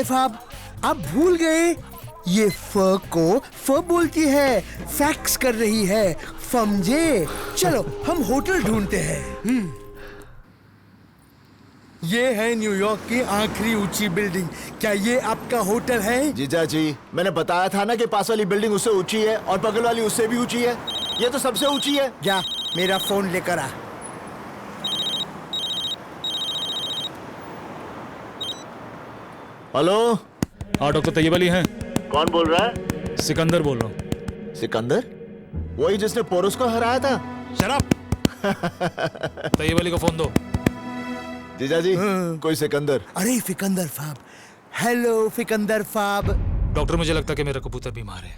W: फाब, आप भूल गए? ये फ को फ बोलती है, फैक्स कर रही है, समझे? चलो हम होटल ढूंढते हैं। ये है न्यूयॉर्क की आखिरी ऊंची बिल्डिंग। क्या ये आपका होटल है?
A: जीजा जी, मैंने बताया था ना कि पास वाली बिल्डिंग उससे ऊंची है और बगल वाली उससे भी ऊंची है। ये तो सबसे ऊंची है।
W: जा, मेरा फोन लेकर आ।
A: हेलो।
B: हाँ, डॉक्टर तैयब अली हैं?
A: कौन बोल रहा है?
B: सिकंदर बोल रहा हूँ।
A: सिकंदर? वही जिसने पोरस को हराया था?
B: शराब। तैयब अली को फोन दो।
A: जीजा जी, कोई सिकंदर।
W: अरे फिकंदर फाब। हेलो फिकंदर फाब।
B: डॉक्टर, मुझे लगता है कि मेरा कबूतर बीमार है।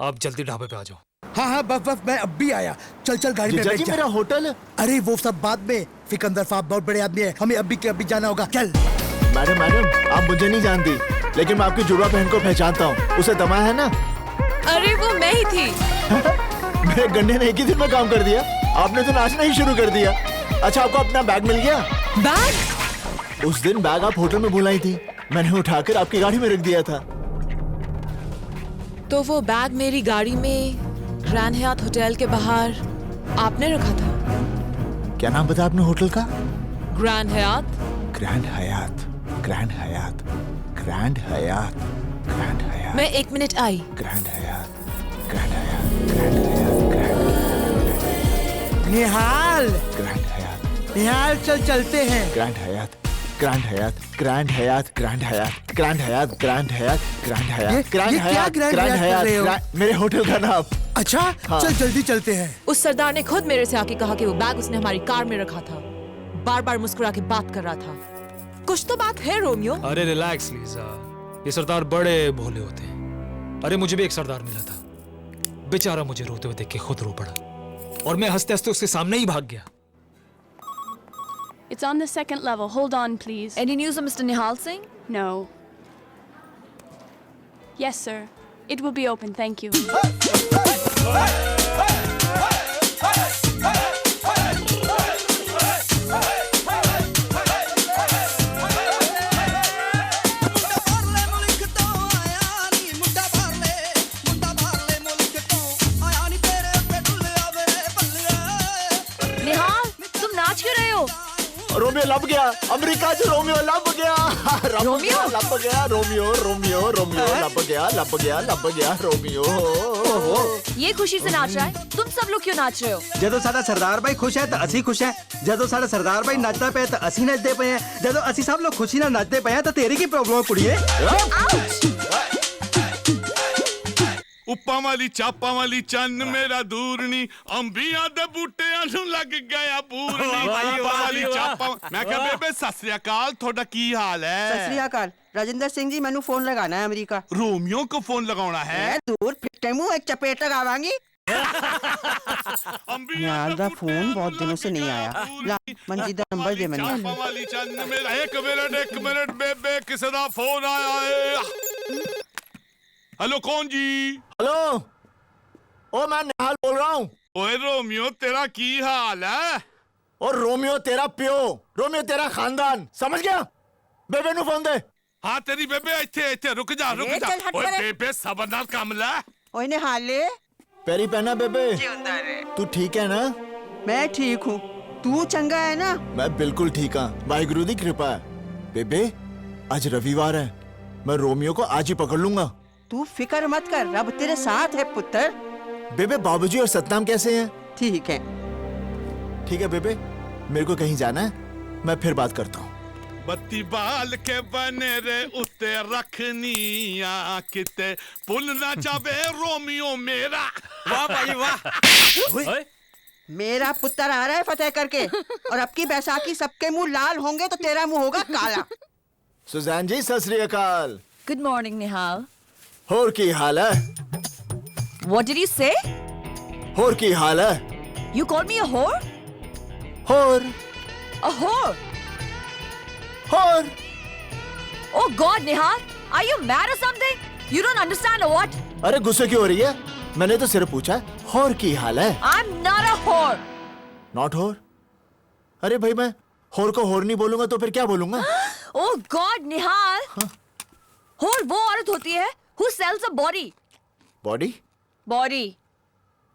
B: आप जल्दी ढाबे पे आ जाओ।
W: हाँ, बस मैं अब भी आया। चल गाड़ी में बैठ जा।
A: मेरा होटल।
W: अरे वो सब बाद में। फिकंदर फाब बहुत बड़े आदमी है, हमें अभी के अभी जाना होगा। चल।
A: मैडम, आप मुझे नहीं जानती, लेकिन मैं आपकी जुड़वा बहन को पहचानता हूँ। उसे दमा है ना?
L: अरे वो मैं ही थी।
A: मेरे गंडे ने एक ही दिन में काम कर दिया। आपने तो नाचना ही शुरू कर दिया। अच्छा, आपको अपना बैग मिल गया?
L: बैग?
A: उस दिन बैग आप होटल में भुलाई थी, मैंने उठाकर आपकी गाड़ी में रख दिया था।
L: तो वो बैग मेरी गाड़ी में ग्रैंड हयात होटल के बाहर आपने रखा था?
A: क्या नाम बताया आपने होटल का?
L: Grand Hyatt.
A: Grand Hyatt, grand Hyatt, grand Hyatt, grand Hyatt.
L: मैं 1 मिनट आई।
A: Grand Hyatt, grand Hyatt, grand Hyatt, grand Hyatt.
W: Nihal.
A: Grand Hyatt.
W: Nihal, चलते हैं।
A: Grand Hyatt, grand Hyatt, grand Hyatt, grand Hyatt, grand Hyatt, grand Hyatt, grand Hyatt, grand Hyatt, grand Hyatt. मेरे hotel का नाम।
W: अच्छा, हाँ। चल जल्दी चलते हैं।
L: उस सरदार ने खुद मेरे से आके कहा कि वो बैग उसने हमारी कार में रखा था। बार बार मुस्कुरा के बात कर रहा था। कुछ तो बात है रोमियो।
B: अरे रिलैक्स लीजा, ये सरदार बड़े भोले होते हैं। अरे मुझे भी एक सरदार मिला था, बेचारा मुझे रोते हुए देख के खुद रो पड़ा और मैं हंसते हंसते उसके सामने ही भाग गया।
J: It's on the second level. Hold on, please.
E: Any news of Mr. Nihal Singh?
J: No. Yes, sir. It will be open. Thank you.
A: Romeo लब गया, अमेरिका से रोमियो लब गया।
E: रोमियो
A: लब गया, रोमियो लब गया रोमियो।
E: ये खुशी से नाच रहा है, तुम सब लोग क्यों नाच रहे हो?
I: जदों साडा सरदार भाई खुश है तो असी खुश है, जदों साडा सरदार भाई नचदा पे तो असी नचदे पे हैं, जदों असी सब लोग खुशी नाल नचदे पे हैं तो तेरी की प्रॉब्लम है कुड़िए?
O: उप्पा वाली चापा वाली चन्न मेरा दूरनी अंबिया दे बूटियां नूं लग गया पूरनी। उप्पा वाली चापा। मैं कहा बेबे सत श्री अकाल, थोड़ा की हाल है?
G: सत श्री अकाल राजेंद्र सिंह जी, मैनू फोन लगाना है अमेरिका।
O: रोमियो को फोन लगाना है?
G: दूर फिटे मुंह एक चपेट लगावांगी। यार दा फोन बहुत दिनों से नहीं आया। ला मंजी दा नंबर दे मैनू।
O: चापा वाली चन्न मेरा। एक मिनट बेबे किसे दा फोन आया है? हेलो, कौन जी?
A: हेलो, ओ मैं निहाल बोल रहा हूँ।
O: ओए रोमियो, तेरा की हाल है?
A: और रोमियो तेरा प्यो, रोमियो तेरा खानदान, समझ गया? बेबे नु फोन दे।
O: हाँ तेरी बेबे इत्थे रुक जा। ओए बेबे सबरनाल कमला।
G: ओए निहाले,
A: पैरी पहना बेबे। तू ठीक है ना?
G: मैं ठीक हूँ, तू चंगा है ना?
A: मैं बिल्कुल ठीक हाँ, वाहिगुरु दी कृपा है। बेबे आज रविवार है, मैं रोमियो को आज ही पकड़ लूंगा।
G: तू फिक्र मत कर, रब तेरे साथ है पुत्र।
A: बेबे बाबूजी और सतनाम कैसे हैं?
G: ठीक है।
A: ठीक है बेबे, मेरे को कहीं जाना है, मैं फिर बात करता हूँ।
O: बत्ती बाल के बने रे उत्ते रखनिया किते पुल ना जावे रोमियो मेरा।
I: वाह भाई वाह।
G: मेरा पुत्र आ रहा है फतेह करके, और अब की बैसाखी सबके मुंह लाल होंगे तो तेरा मुंह होगा काला।
A: सुजान जी सत श्री अकाल।
E: Good morning, Nihal.
A: होर की हाल है?
E: What did you say?
A: होर की हाल है?
E: You called me a whore?
A: होर।
E: A whore?
A: होर।
E: Oh God, Nihal, are you mad or something? You don't understand or what?
A: अरे गुस्से क्यों हो रही है? मैंने तो सिर्फ पूछा होर की हाल है।
E: I'm not a whore.
A: Not होर? अरे भाई मैं होर को होर नहीं बोलूंगा तो फिर क्या बोलूंगा?
E: Oh God, Nihal. Whore वो औरत होती है who sells a body.
A: Body?
E: Body.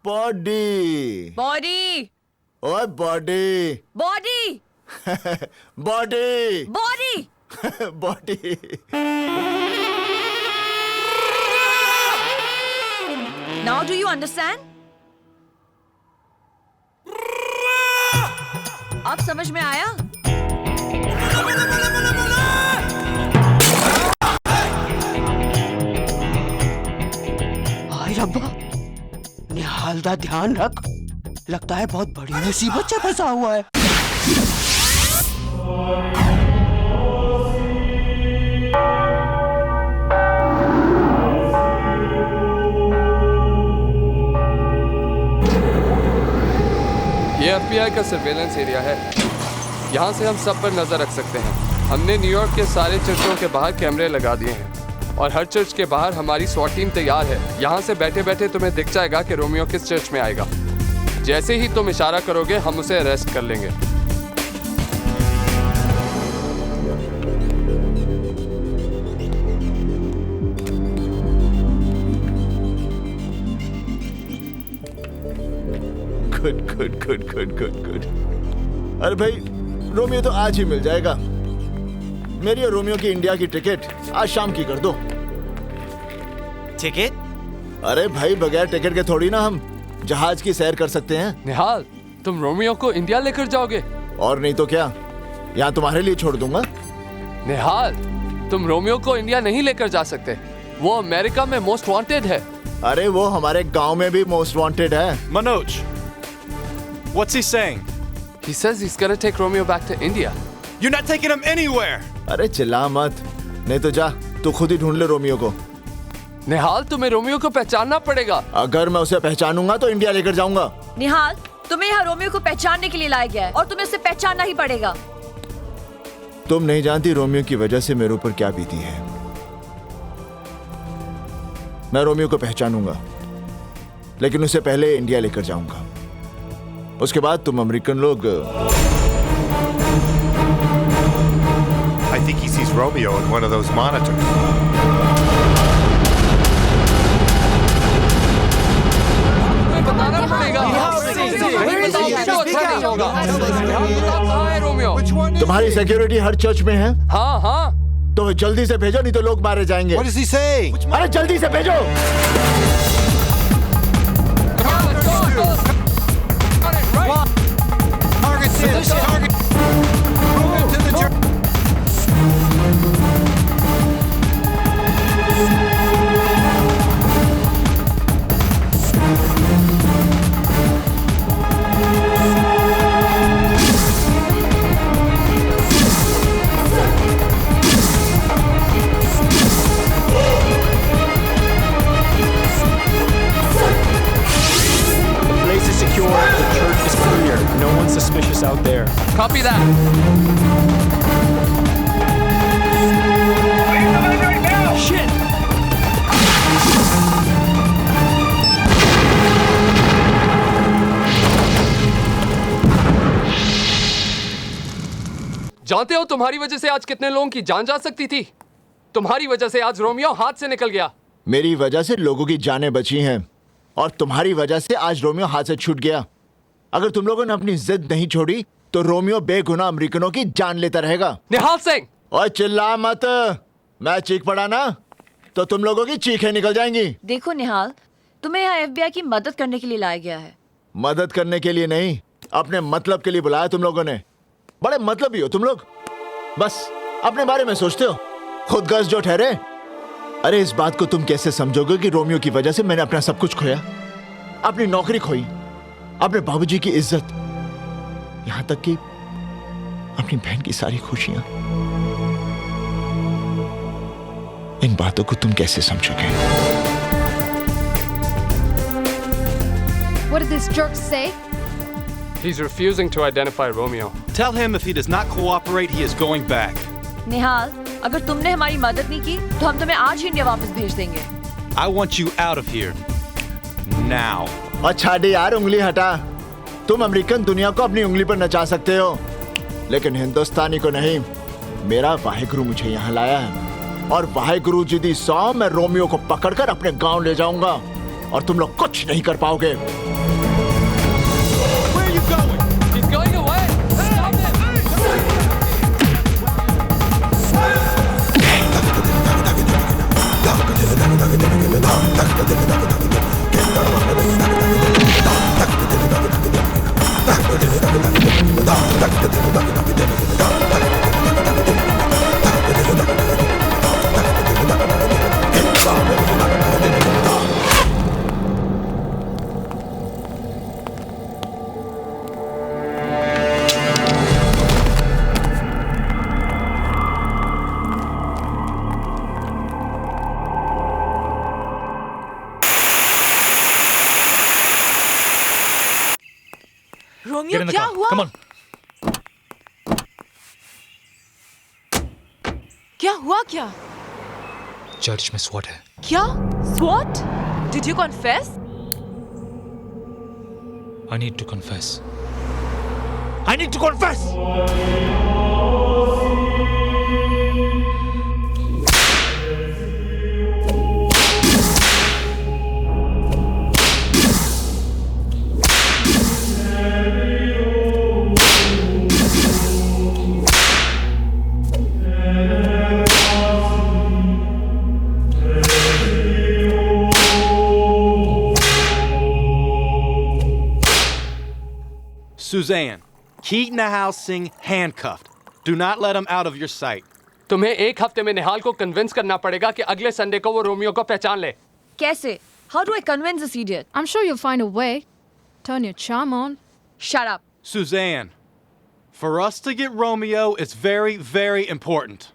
A: Body.
E: Body.
A: ओए body.
E: Body.
A: Body.
E: Body.
A: Body.
E: Now do you understand? अब समझ में आया?
G: हाय रब्बा, निहाल दा ध्यान रख, लगता है बहुत बड़ी मुसीबत से फंसा हुआ है।
T: ये FBI का सर्वेलेंस एरिया है। यहाँ से हम सब पर नजर रख सकते हैं। हमने न्यूयॉर्क के सारे चर्चों के बाहर कैमरे लगा दिए हैं और हर चर्च के बाहर हमारी SWAT टीम तैयार है। यहाँ से बैठे बैठे तुम्हें दिख जाएगा कि रोमियो किस चर्च में आएगा। जैसे ही तुम इशारा करोगे हम उसे अरेस्ट कर लेंगे।
A: Good good good good good good. अरे भाई रोमियो तो आज ही मिल जाएगा। मेरी और रोमियो की इंडिया की टिकट आज शाम की कर दो।
I: टिकट?
A: अरे भाई बगैर टिकट के थोड़ी ना हम जहाज की सैर कर सकते हैं।
T: निहाल, तुम रोमियो को इंडिया लेकर जाओगे?
A: और नहीं तो क्या, यहाँ तुम्हारे लिए छोड़ दूंगा।
T: निहाल, तुम रोमियो को इंडिया नहीं लेकर जा सकते। वो अमेरिका में मोस्ट वांटेड है।
A: अरे वो हमारे गांव में भी मोस्ट वांटेड है।
S: Manoj, what's he saying?
T: He says he's gonna take Romeo back to India.
S: You're not taking him anywhere.
A: अरे चिल्ला मत, नहीं तो जा तू खुद ही ढूंढ ले रोमियो को।
T: निहाल, तुम्हें रोमियो को पहचानना पड़ेगा।
A: अगर मैं उसे पहचानूंगा तो इंडिया लेकर जाऊंगा।
E: निहाल, तुम्हें यहाँ रोमियो को पहचानने के लिए लाया गया है और तुम्हें उसे पहचानना ही पड़ेगा।
A: तुम नहीं जानती रोमियो की वजह से मेरे ऊपर क्या बीती है। मैं रोमियो को पहचानूंगा, लेकिन उसे पहले इंडिया लेकर जाऊंगा। उसके बाद तुम अमेरिकन लोग।
M: I think he sees Romeo in one of those monitors.
T: बताना पड़ेगा।
A: तुम्हारी सिक्योरिटी हर चर्च में है?
T: हाँ हाँ।
A: तो जल्दी से भेजो, नहीं तो लोग मारे जाएंगे।
M: What does he say?
A: अरे जल्दी से भेजो।
K: Suspicious out there.
T: Copy that.
K: Shit!
T: जानते हो तुम्हारी वजह से आज कितने लोगों की जान जा सकती थी? तुम्हारी वजह से आज रोमियो हाथ से निकल गया।
A: मेरी वजह से लोगों की जानें बची हैं और तुम्हारी वजह से आज रोमियो हाथ से छूट गया। अगर तुम लोगों ने अपनी जिद नहीं छोड़ी तो रोमियो बेगुनाह अमेरिकनों की जान लेता रहेगा।
T: निहाल सिंह,
A: ओए चिल्ला मत, मैं चीख पड़ा ना तो तुम लोगों की चीखें निकल जाएंगी।
E: देखो निहाल, तुम्हें यहाँ FBI की मदद करने के लिए लाया गया है।
A: मदद करने के लिए नहीं, अपने मतलब के लिए बुलाया तुम लोगों ने। बड़े मतलबी हो तुम लोग, बस अपने बारे में सोचते हो, खुदगर्ज जो ठहरे। अरे इस बात को तुम कैसे समझोगे कि रोमियो की वजह से मैंने अपना सब कुछ खोया, अपनी नौकरी खोई, अपने बाबूजी की इज्जत, यहां तक कि अपनी बहन की सारी खुशियां। इन बातों को तुम कैसे समझोगे?
J: What did this jerk say?
T: He's refusing to identify Romeo.
R: Tell him if he does not cooperate, he is going back.
E: निहाल, अगर तुमने हमारी मदद नहीं की तो हम तुम्हें आज ही इंडिया वापस भेज देंगे।
R: I want you out of here. Now.
A: अच्छा डी यार, उंगली हटा। तुम अमेरिकन दुनिया को अपनी उंगली पर नचा सकते हो, लेकिन हिंदुस्तानी को नहीं। मेरा वाहेगुरु मुझे यहाँ लाया है और वाहेगुरु जी दी सौ मैं रोमियो को पकड़कर अपने गांव ले जाऊंगा और तुम लोग कुछ नहीं कर पाओगे।
T: He's going away. Stop
L: Romeo, क्या हुआ?
B: Come on.
L: क्या हुआ क्या?
B: चर्च में स्वॉट है।
L: क्या? SWAT? Did you confess?
B: I need to confess. I need to confess.
R: Suzanne, Keaton Nahal Singh handcuffed. Do not let him out of your sight.
T: तुम्हें एक हफ्ते में निहाल को कन्विंस करना पड़ेगा कि अगले संडे को वो रोमियो को पहचान ले।
E: कैसे? How do I convince this idiot?
J: I'm sure you'll find a way. Turn your charm on.
E: Shut up.
R: Suzanne, for us to get Romeo, it's very, very important.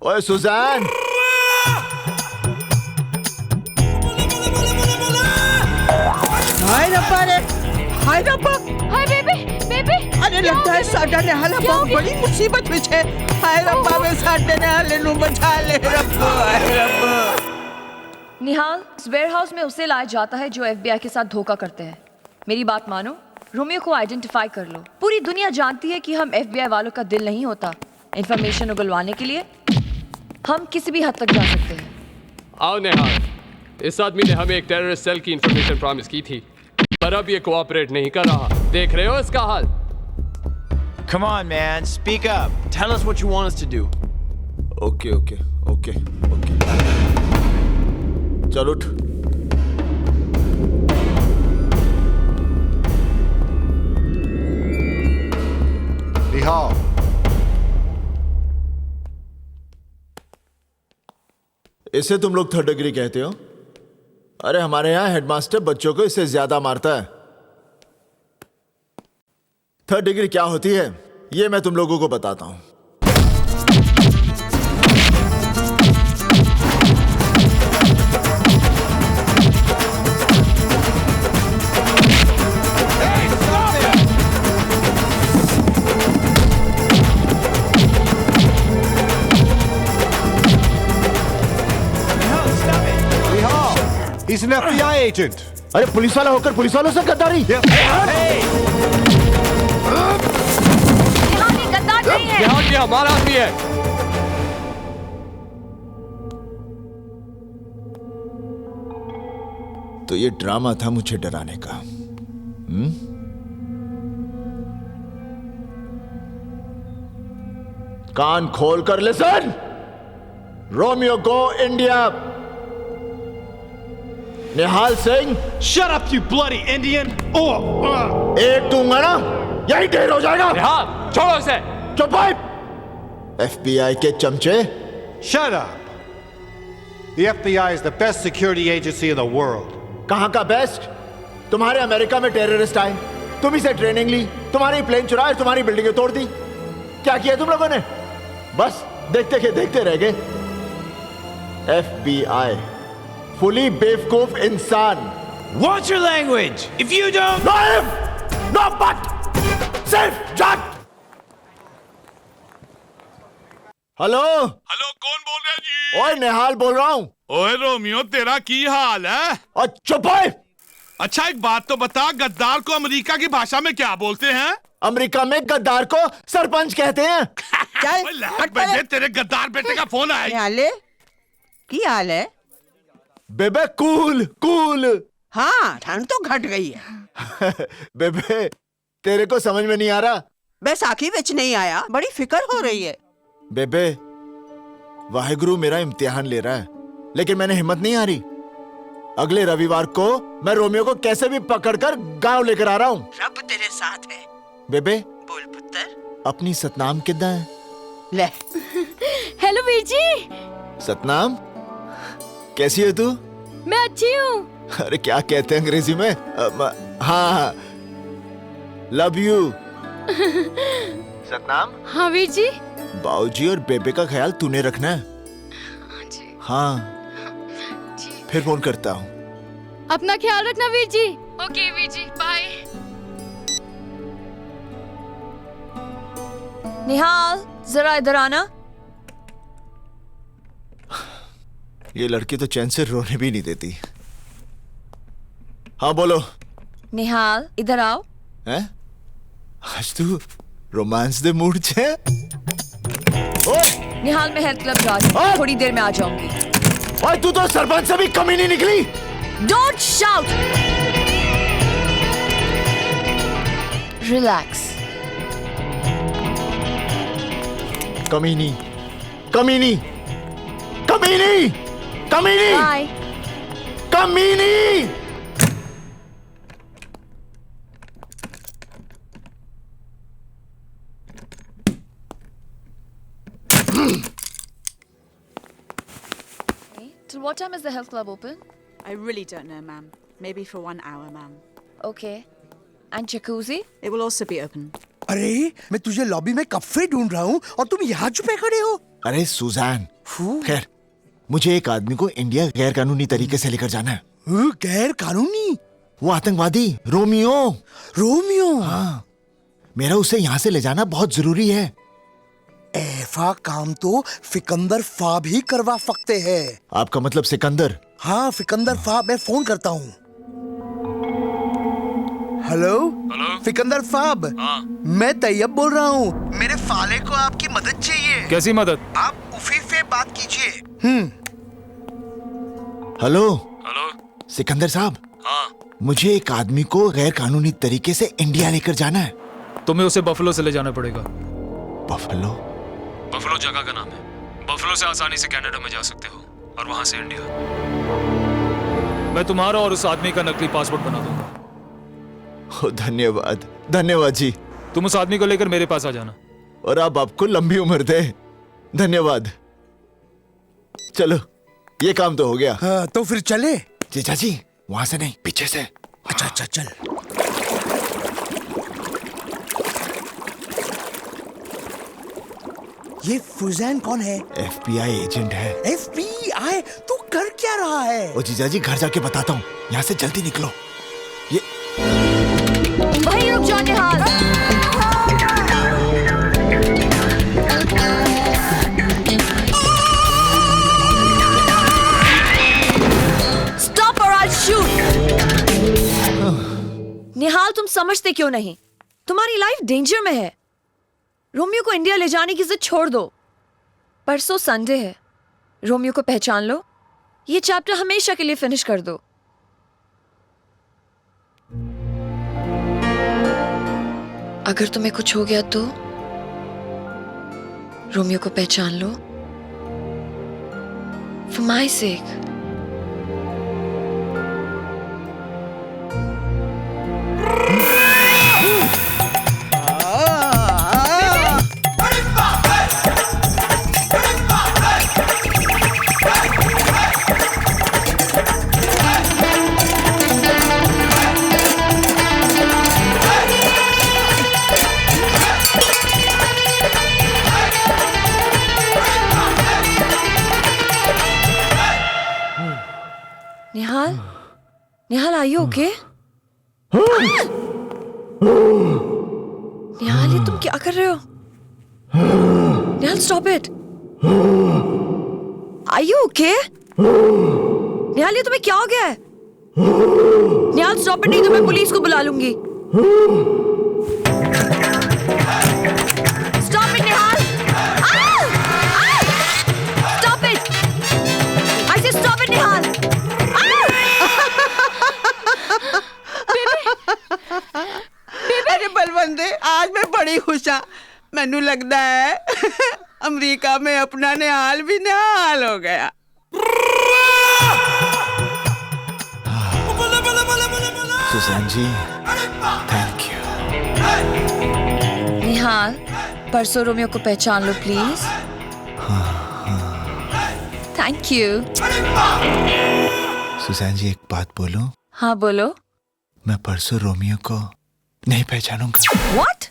A: ओए सुजान,
G: हाय रब्बा रे, हाय रब्बा,
J: हाय बेबी, बेबी।
G: अरे लगता है साडा ने हाल बहुत बड़ी मुसीबत में है। हाय रब्बा, मैं साडे ने हाल नु बचा ले रब्बा, हाय रब्बा।
E: निहाल, इस वेयरहाउस में उसे लाया जाता है जो FBI के साथ धोखा करते हैं। मेरी बात मानो, रोमियो को आइडेंटिफाई कर लो। पूरी दुनिया जानती है कि हम FBI वालों का दिल नहीं होता। इंफॉर्मेशन उगलवाने के लिए हम किसी भी हद तक जा सकते हैं।
T: आओ निहाल, इस आदमी ने हमें एक टेररिस्ट सेल की इंफॉर्मेशन प्रॉमिस की थी, पर अब ये कोऑपरेट नहीं कर रहा। देख रहे हो इसका हाल?
U: Come on, man. Speak up. Tell us what you want us to do.
A: Okay. चल उठ।
M: Nihal.
A: इसे तुम लोग थर्ड डिग्री कहते हो? अरे हमारे यहाँ हेडमास्टर बच्चों को इससे ज्यादा मारता है। थर्ड डिग्री क्या होती है ये मैं तुम लोगों को बताता हूं।
M: He's an FBI agent.
A: अरे पुलिस वाला होकर पुलिस वालों से गद्दारी?
E: गद्दार नहीं
T: हमारा आदमी है।
A: तो ये ड्रामा था मुझे डराने का। कान खोल कर listen. Romeo go India. Nihal Singh.
R: Shut up, you bloody Indian!
A: एक दूंगा ना, यही ढेर हो जाएगा।
T: निहाल, छोड़ो इसे।
A: चुप है। FBI के चमचे।
M: Shut up! The FBI is the best security agency in the world.
A: कहां का बेस्ट? तुम्हारे अमेरिका में टेररिस्ट आए, तुम इसे ट्रेनिंग ली, तुम्हारी प्लेन चुराए, तुम्हारी बिल्डिंगें तोड़ दी। क्या किया तुम लोगों ने? बस देखते के देखते रह गए। FBI फुली बेवकूफ इंसान।
U: Watch your language! If you don't...
A: No if! No but! सिर्फ जट! हेलो?
O: हेलो, कौन बोल रहे जी?
A: ओए निहाल बोल रहा हूँ।
O: ओए रोमियो, तेरा की हाल है?
A: और चुप है।
O: अच्छा एक बात तो बता, गद्दार को अमेरिका की भाषा में क्या बोलते हैं?
A: अमेरिका में गद्दार को सरपंच कहते हैं।
O: क्या? तेरे गद्दार बेटे का फोन आया।
G: की हाल है?
A: बेबे कूल कूल।
G: हाँ, ठंड तो घट गई है।
A: बेबे तेरे को समझ में नहीं आ रहा?
G: बस आखिर विच नहीं आया, बड़ी फिक्र हो रही है।
A: बेबे वाहिगुरु मेरा इम्तिहान ले रहा है, लेकिन मैंने हिम्मत नहीं आ रही। अगले रविवार को मैं रोमियो को कैसे भी पकड़कर गांव लेकर आ रहा हूँ।
G: रब तेरे साथ है।
A: बेबे
G: बोल पुत्र।
A: अपनी सतनाम कितना है?
G: ले।
C: हेलो वीर जी।
A: सतनाम कैसी है तू?
C: मैं अच्छी हूँ।
A: अरे क्या कहते हैं अंग्रेजी में? हाँ, लव यू। सतनाम।
C: हाँ वीर जी।
A: बाऊजी और बेबे का ख्याल तूने रखना है। हाँ, फिर फोन करता हूँ।
C: अपना ख्याल रखना वीर जी। Okay Veer ji, bye.
E: निहाल, जरा इधर आना।
A: ये लड़की तो चैन से रोने भी नहीं देती। हाँ बोलो।
E: निहाल, इधर आओ।
A: हैं? आज तू रोमांस दे मूड छे?
E: निहाल, मैं हेल्थ क्लब जा रही हूँ, थोड़ी देर में आ जाऊंगी।
A: ओए तू तो सरपंच से भी कमी नहीं निकली।
E: Don't shout. Relax.
A: कमीनी, कमीनी, कमीनी, कमीनी,
E: Bye.
A: कमीनी।
E: Till what time is the health club open?
N: I really don't know, ma'am. Maybe for 1 hour, ma'am.
E: Okay. And jacuzzi?
N: It will also be open.
W: अरे मैं तुझे लॉबी में कब से ढूंढ रहा हूँ और तुम यहाँ छुपे खड़े हो।
A: अरे सुजान, खैर मुझे एक आदमी को इंडिया गैर कानूनी तरीके से लेकर जाना है।
W: गैर कानूनी?
A: वो आतंकवादी रोमियो।
W: रोमियो?
A: हाँ, मेरा उसे यहाँ से ले जाना बहुत जरूरी है।
W: ऐसा काम तो फिकंदर फाब ही करवा सकते हैं।
A: आपका मतलब सिकंदर?
W: हाँ, फिकंदर फाब। मैं फोन करता हूँ। हेलो फिकंदर फाब। मैं तैयब बोल रहा हूँ। मेरे फाले को आपकी मदद चाहिए।
B: कैसी मदद?
W: आप उफी से बात कीजिए।
A: हेलो
B: हेलो
A: सिकंदर साहब।
B: हाँ,
A: मुझे एक आदमी को गैर कानूनी तरीके से इंडिया लेकर जाना है।
B: तुम्हें उसे बफलो से ले जाना पड़ेगा।
A: बफलो?
B: बफलो जगह का नाम है। बफलो से आसानी से कनाडा में जा सकते हो और वहां से इंडिया। मैं तुम्हारा और उस आदमी का नकली पासपोर्ट बना दूंगा।
A: धन्यवाद, धन्यवाद जी।
B: तुम उस आदमी को लेकर मेरे पास आ जाना।
A: और अब आपको लंबी उम्र दे। धन्यवाद। चलो ये काम तो हो गया।
W: हाँ, तो फिर चले।
A: जीजा जी वहां से नहीं, पीछे से।
W: अच्छा अच्छा चल। ये फुजैन कौन है?
A: FBI एजेंट है।
W: FBI? तू कर क्या रहा है?
A: ओ जीजा जी घर जाके बताता हूँ, यहाँ से जल्दी निकलो। ये
E: वहीं रुक जाओ निहाल। Stop or I'll shoot. निहाल, तुम समझते क्यों नहीं? तुम्हारी लाइफ डेंजर में है। रोमियो को इंडिया ले जाने की जिद छोड़ दो। परसों संडे है, रोमियो को पहचान लो, ये चैप्टर हमेशा के लिए फिनिश कर दो। अगर तुम्हें कुछ हो गया तो रोमियो को पहचान लो, for my sake। Nihal, Nihal, are you okay? निहाल, ये तुम क्या कर रहे हो? निहाल, stop it! Are you okay? निहाल, ये तुम्हें क्या हो गया है? निहाल, stop it, नहीं तो मैं पुलिस को बुला लूंगी। Stop it, Nihal! Stop it! I said stop it, निहाल!
G: अरे बलवंदे, आज मैं बड़ी खुश हाँ। मैनू लगता है अमेरिका में अपना निहाल भी निहाल हो गया।
A: Susan ji, thank you.
E: Nihal, परसों रोमियो को पहचान लो please. Thank you.
A: Susan ji, एक बात बोलूं?
E: हाँ बोलो।
A: मैं परसों रोमियो को नहीं पहचानूंगा।
E: What?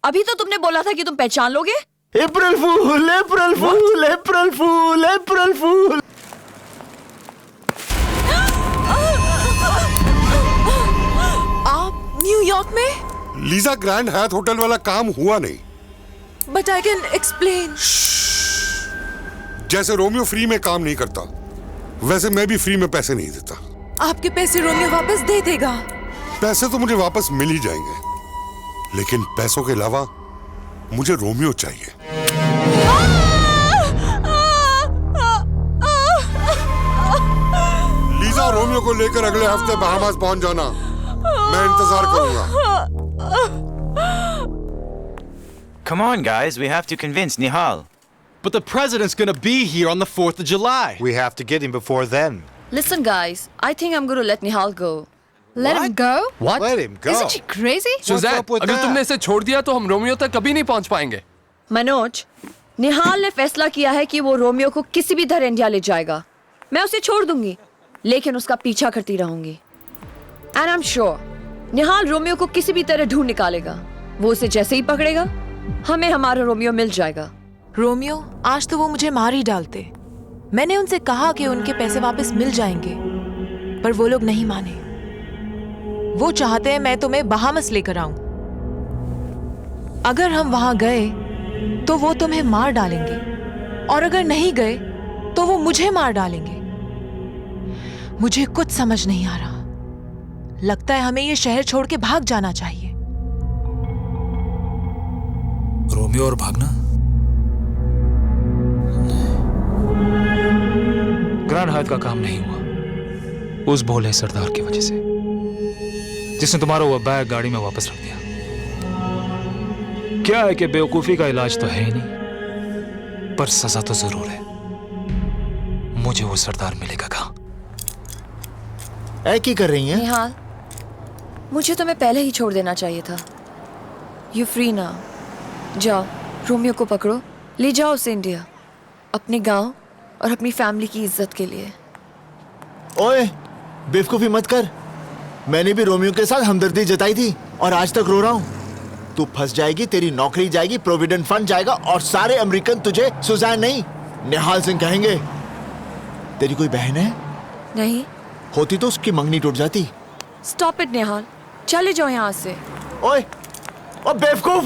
E: अभी तो तुमने बोला था कि तुम पहचान लोगे।
A: अप्रैल फूल, अप्रैल फूल, अप्रैल फूल, अप्रैल फूल।
L: आप न्यूयॉर्क में?
V: लीजा ग्रैंड हयात होटल वाला काम हुआ नहीं।
L: But I can explain.
V: जैसे रोमियो फ्री में काम नहीं करता, वैसे मैं भी फ्री में पैसे नहीं देता।
L: आपके पैसे रोमियो वापस दे देगा।
V: पैसे तो मुझे वापस मिल ही जाएंगे, लेकिन पैसों के अलावा मुझे रोमियो चाहिए। लीजा, रोमियो को लेकर अगले हफ्ते बहामास पहुंच जाना। मैं इंतजार करूंगा।
U: Come on, guys. We have to convince Nihal.
R: But the president's gonna be here on the 4th of July.
M: We have to get him before then.
E: Listen, guys, I think I'm going to let Nihal go.
C: Let him go?
T: What?
M: Let him go.
C: Isn't she crazy?
T: Suzanne, अगर तुमने इसे छोड़ दिया तो हम Romeo तक कभी नहीं पहुंच पाएंगे।
E: मनोज, निहाल ने फैसला किया है कि वो रोमियो को किसी भी तरह इंडिया ले जाएगा। मैं उसे छोड़ दूंगी, लेकिन उसका पीछा करती रहूंगी। And I'm sure, Nihal Romeo को किसी भी तरह ढूंढ निकालेगा। वो उसे जैसे ही पकड़ेगा, हमें हमारा रोमियो मिल जाएगा।
L: रोमियो, आज तो वो मुझे मार ही डालते। मैंने उनसे कहा कि उनके पैसे वापस मिल जाएंगे, पर वो लोग नहीं माने। वो चाहते हैं मैं तुम्हें बहामस लेकर आऊं। अगर हम वहां गए तो वो तुम्हें मार डालेंगे, और अगर नहीं गए तो वो मुझे मार डालेंगे। मुझे कुछ समझ नहीं आ रहा। लगता है हमें ये शहर छोड़ के भाग जाना चाहिए।
B: रोमियो और भागना? ग्रैंड हायत का काम नहीं हुआ उस भोले सरदार की वजह से, जिसने तुम्हारा वो बैग गाड़ी में वापस रख दिया। क्या है कि बेवकूफी का इलाज तो है ही नहीं, पर सजा तो जरूर है। मुझे वो सरदार मिलेगा कहाँ?
A: ऐ की कर रही हैं?
E: निहाल, मुझे तुम्हें पहले ही छोड़ देना चाहिए था। यू फ्री ना। जाओ, रोमियो को पकड़ो, ले जाओ उसे इंडिया, अपने गांव और अपनी फैमिली की इज्जत के लिए।
A: ओए, बेवकूफी मत कर। मैंने भी रोमियो के साथ हमदर्दी जताई थी और आज तक रो रहा हूं। तू फंस जाएगी, तेरी नौकरी जाएगी, प्रोविडेंट फंड जाएगा और सारे अमेरिकन तुझे सुज़ैन नहीं, निहाल सिंह कहेंगे। तेरी कोई बहन है?
E: नहीं।
A: होती तो उसकी मंगनी टूट जाती।
E: स्टॉप इट निहाल, चले जाओ यहाँ से।
A: ओए, ओ बेवकूफ!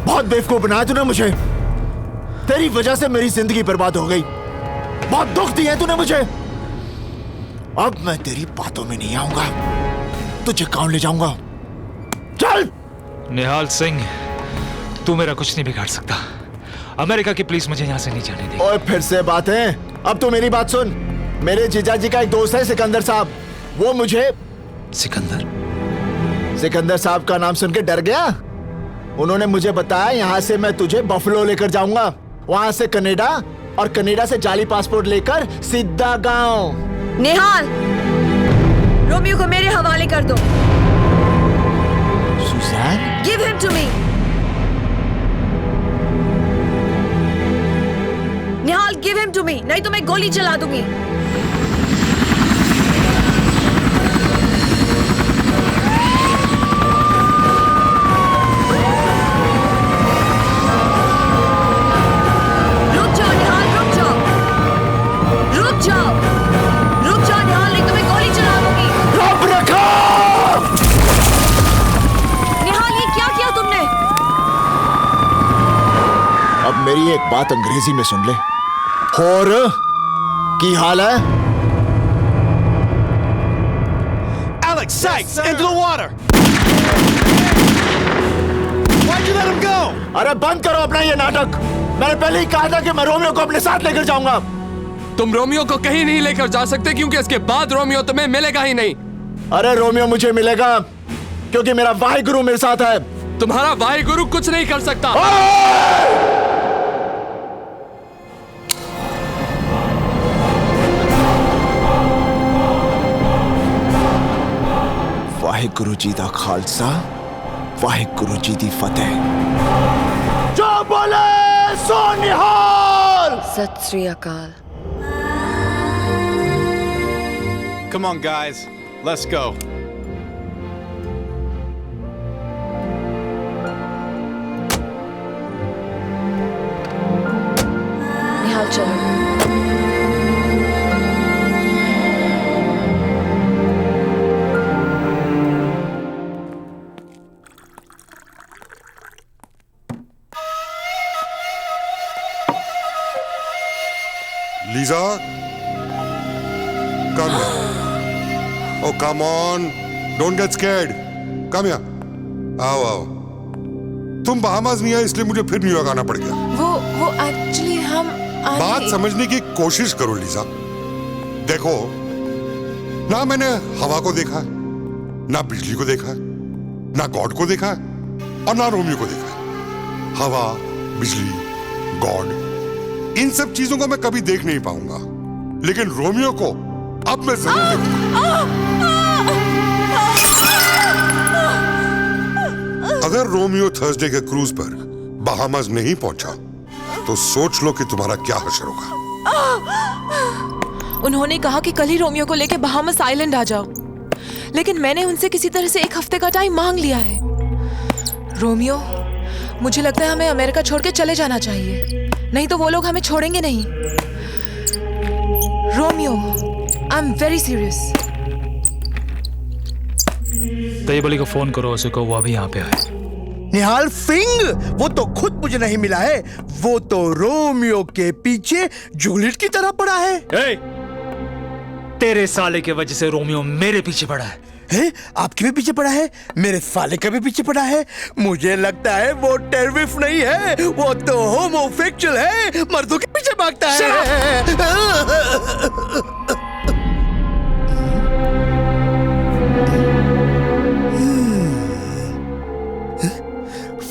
A: बहुत बेवकूफ बनाया तूने मुझे। तेरी वजह से मेरी जिंदगी बर्बाद हो गई। बहुत दुख दिया तूने मुझे। अब मैं तेरी बातों में नहीं आऊंगा, तुझे गांव ले जाऊंगा। चल।
B: निहाल सिंह, तू मेरा कुछ नहीं बिगाड़ सकता। अमेरिका की पुलिस मुझे यहाँ से नहीं जाने देगी।
A: ओए फिर से बात है। अब तू मेरी बात सुन। मेरे जीजा जी का एक दोस्त है सिकंदर साहब, वो मुझे सिकंदर साहब का नाम सुन के डर गया। उन्होंने मुझे बताया यहाँ से मैं तुझे बफलो लेकर जाऊंगा, वहां से कनाडा और कनाडा से जाली पासपोर्ट लेकर सीधा गांव।
E: निहाल, रोमियो को मेरे हवाले कर दो।
A: Suzanne,
E: give him to me. Nihal, give him to me, नहीं तो मैं गोली चला दूंगी।
A: मेरी एक बात अंग्रेजी में सुन ले। और की हाल है?
R: Alex Sykes, into the water! Why'd you let him go?
A: अरे बंद करो अपना ये नाटक। मैंने पहले ही कहा था कि मैं रोमियो को अपने साथ लेकर जाऊंगा।
T: तुम रोमियो को कहीं नहीं लेकर जा सकते क्योंकि इसके बाद रोमियो तुम्हें मिलेगा ही नहीं।
A: अरे रोमियो मुझे मिलेगा क्योंकि मेरा वाहिगुरु मेरे साथ है।
T: तुम्हारा वाहिगुरु कुछ नहीं कर सकता।
A: वाहिगुरु जी दा खालसा, वाहिगुरु जी दी फतेह। जो बोले सो निहाल।
E: सत श्री अकाल।
R: Come on, guys. Let's go.
E: निहाल चलो।
V: Lisa, come here. Oh, come on. Don't get scared. Come here. आओ। तुम बहामास नहीं आए इसलिए मुझे फिर न्यूयॉर्क आना पड़ गया।
L: वो एक्चुअली हम
V: बात समझने की कोशिश करो लीजा। देखो, ना मैंने हवा को देखा, ना बिजली को देखा, ना गॉड को देखा और ना रोमियो को देखा। हवा, बिजली, गॉड, इन सब चीजों को मैं कभी देख नहीं पाऊंगा, लेकिन रोमियो को अब मैं जरूर देखूंगा। अगर रोमियो थर्सडे के क्रूज पर बहामास नहीं पहुंचा तो सोच लो कि तुम्हारा क्या हश्र होगा।
L: उन्होंने कहा कि कल ही रोमियो को लेके बहामास आइलैंड आ जाओ, लेकिन मैंने उनसे किसी तरह से 1 हफ्ते का टाइम मांग लिया है। रोमियो, मुझे लगता है हमें अमेरिका छोड़ के चले जाना चाहिए, नहीं तो वो लोग हमें छोड़ेंगे नहीं। Romeo, I am very serious.
B: Tayyabali को फोन करो, उसे कहो वो अभी यहाँ पे आए।
W: निहाल सिंह, वो तो खुद मुझे नहीं मिला है, वो तो रोमियो के पीछे जूलियट की तरह पड़ा है।
B: तेरे साले के वजह से रोमियो मेरे पीछे पड़ा है।
W: आपके भी पीछे पड़ा है, मेरे साले का भी पीछे पड़ा है। मुझे लगता है वो टेररिस्ट नहीं है, वो तो होमोसेक्सुअल है, मर्दों के पीछे भागता है।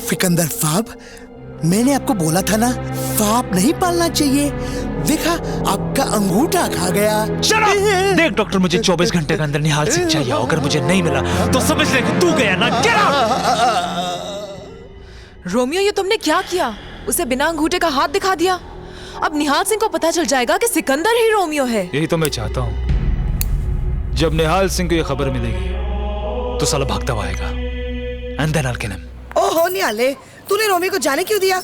W: सिकंदर साहब, मैंने आपको बोला था ना, सांप नहीं पालना चाहिए। देखा, आपका अंगूठा खा गया।
B: देख डॉक्टर, मुझे 24 घंटे के अंदर निहाल सिंह चाहिए। अगर मुझे नहीं मिला तो समझ ले कि तू गया ना।
L: रोमियो, ये तुमने क्या किया? उसे बिना अंगूठे का हाथ दिखा दिया। अब निहाल सिंह को पता चल जाएगा कि सिकंदर ही रोमियो है।
B: यही तो मैं चाहता हूँ। जब निहाल सिंह को ये खबर मिलेगी तो साला भागता हुआ आएगा। And then I'll kill him.
W: ओहो निहाले, तूने रोमियो को जाने क्यों दिया?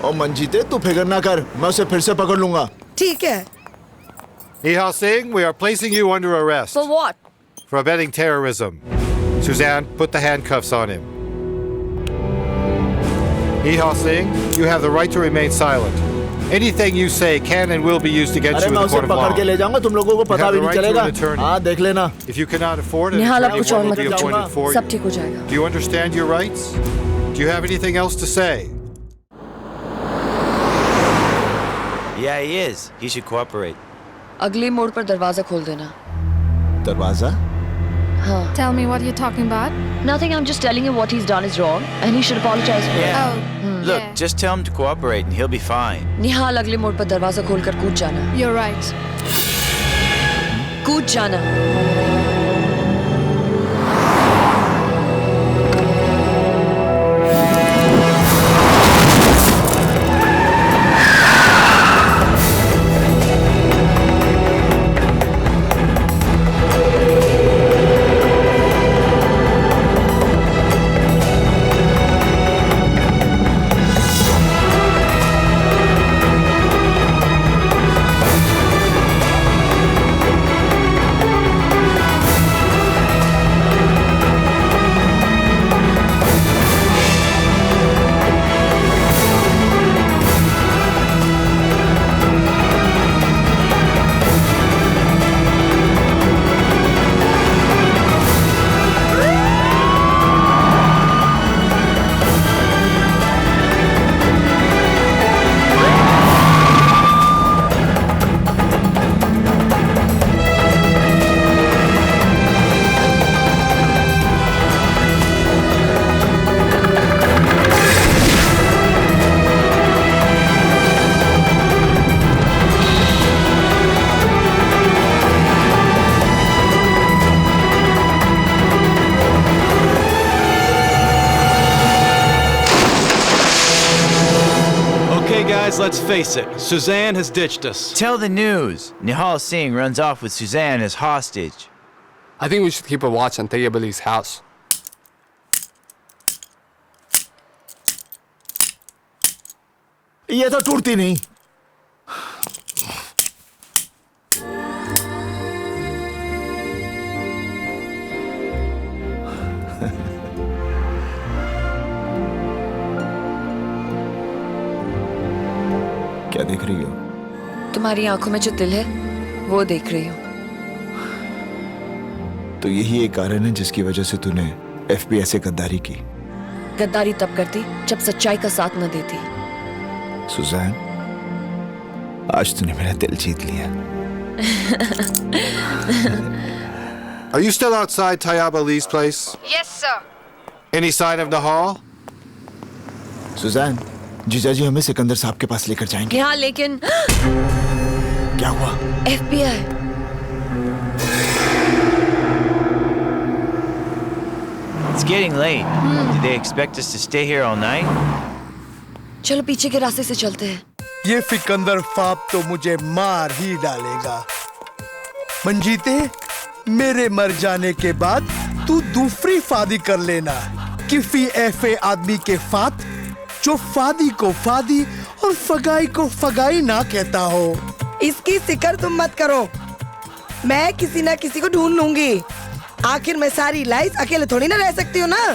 A: ओ मंजीते, तू फिक्र ना कर, मैं उसे फिर से पकड़ लूंगा।
W: ठीक है।
M: Nihal Singh, we are placing you under arrest.
E: For what?
M: For abetting terrorism. Suzanne, put the handcuffs on him. Nihal Singh, you have the right to remain silent. Anything you say can and will be used against
A: अरे
M: you in
A: मैं
M: the
A: उसे
M: court of law.
A: पकड़ के ले जाऊंगा, तुम लोगों को
M: You
A: पता
M: have
A: भी
M: the
A: नहीं
M: right to
A: चलेगा।
M: an attorney.
A: हाँ देख लेना।
M: If you cannot afford an
E: निहाल, आप
M: attorney,
E: कुछ और
M: one will
E: मत
M: be
E: कीजिए।
M: appointed for
E: सब
M: you.
E: ठीक हो जाएगा।
M: Do you understand your rights? Do you have anything else to say?
U: Yeah, he is. He should cooperate.
E: अगले मोड़ पर दरवाजा खोल देना।
A: दरवाजा?
E: हाँ।
J: Tell me what you're talking about.
E: Nothing. I'm just telling him what he's done is wrong, and he should apologize for it.
U: Look, just tell him to cooperate and he'll be fine.
E: निहाल, अगले मोड़ पर दरवाजा खोलकर कूद जाना।
J: You're right.
E: कूद जाना।
R: Guys, let's face it. Suzanne has ditched us.
U: Tell the news. Nihal Singh runs off with Suzanne as hostage.
T: I think we should keep a watch on Tayeb Ali's house.
A: ये तो टूटती नहीं। क्या देख रही हो?
E: तुम्हारी आंखों में जो दिल है वो देख रही हूँ।
A: तो यही एक कारण है जिसकी वजह से तूने FBI से गद्दारी की।
E: गद्दारी तब करती जब सच्चाई का साथ न देती।
A: सुजैन, आज तूने मेरा दिल जीत लिया।
M: Are you still outside Tayyab Ali's place?
J: Yes, sir.
M: Any sign of Nihal?
A: Suzanne, जीजा जी हमें सिकंदर साहब के पास लेकर जाएंगे।
E: यहाँ लेकिन
A: क्या हुआ?
E: FBI।
U: It's getting late. Do they expect us to stay here all night?
E: चलो पीछे के रास्ते से चलते हैं।
W: ये फिकंदर फाप तो मुझे मार ही डालेगा। मंजीते, मेरे मर जाने के बाद तू दूसरी फादी कर लेना। किफी ऐसे आदमी के फात जो फादी को फादी और फगाई को फगाई ना कहता हो।
H: इसकी फिक्र तुम मत करो, मैं किसी ना किसी को ढूंढ लूंगी। आखिर मैं सारी लाइफ अकेले थोड़ी ना रह सकती हूँ ना।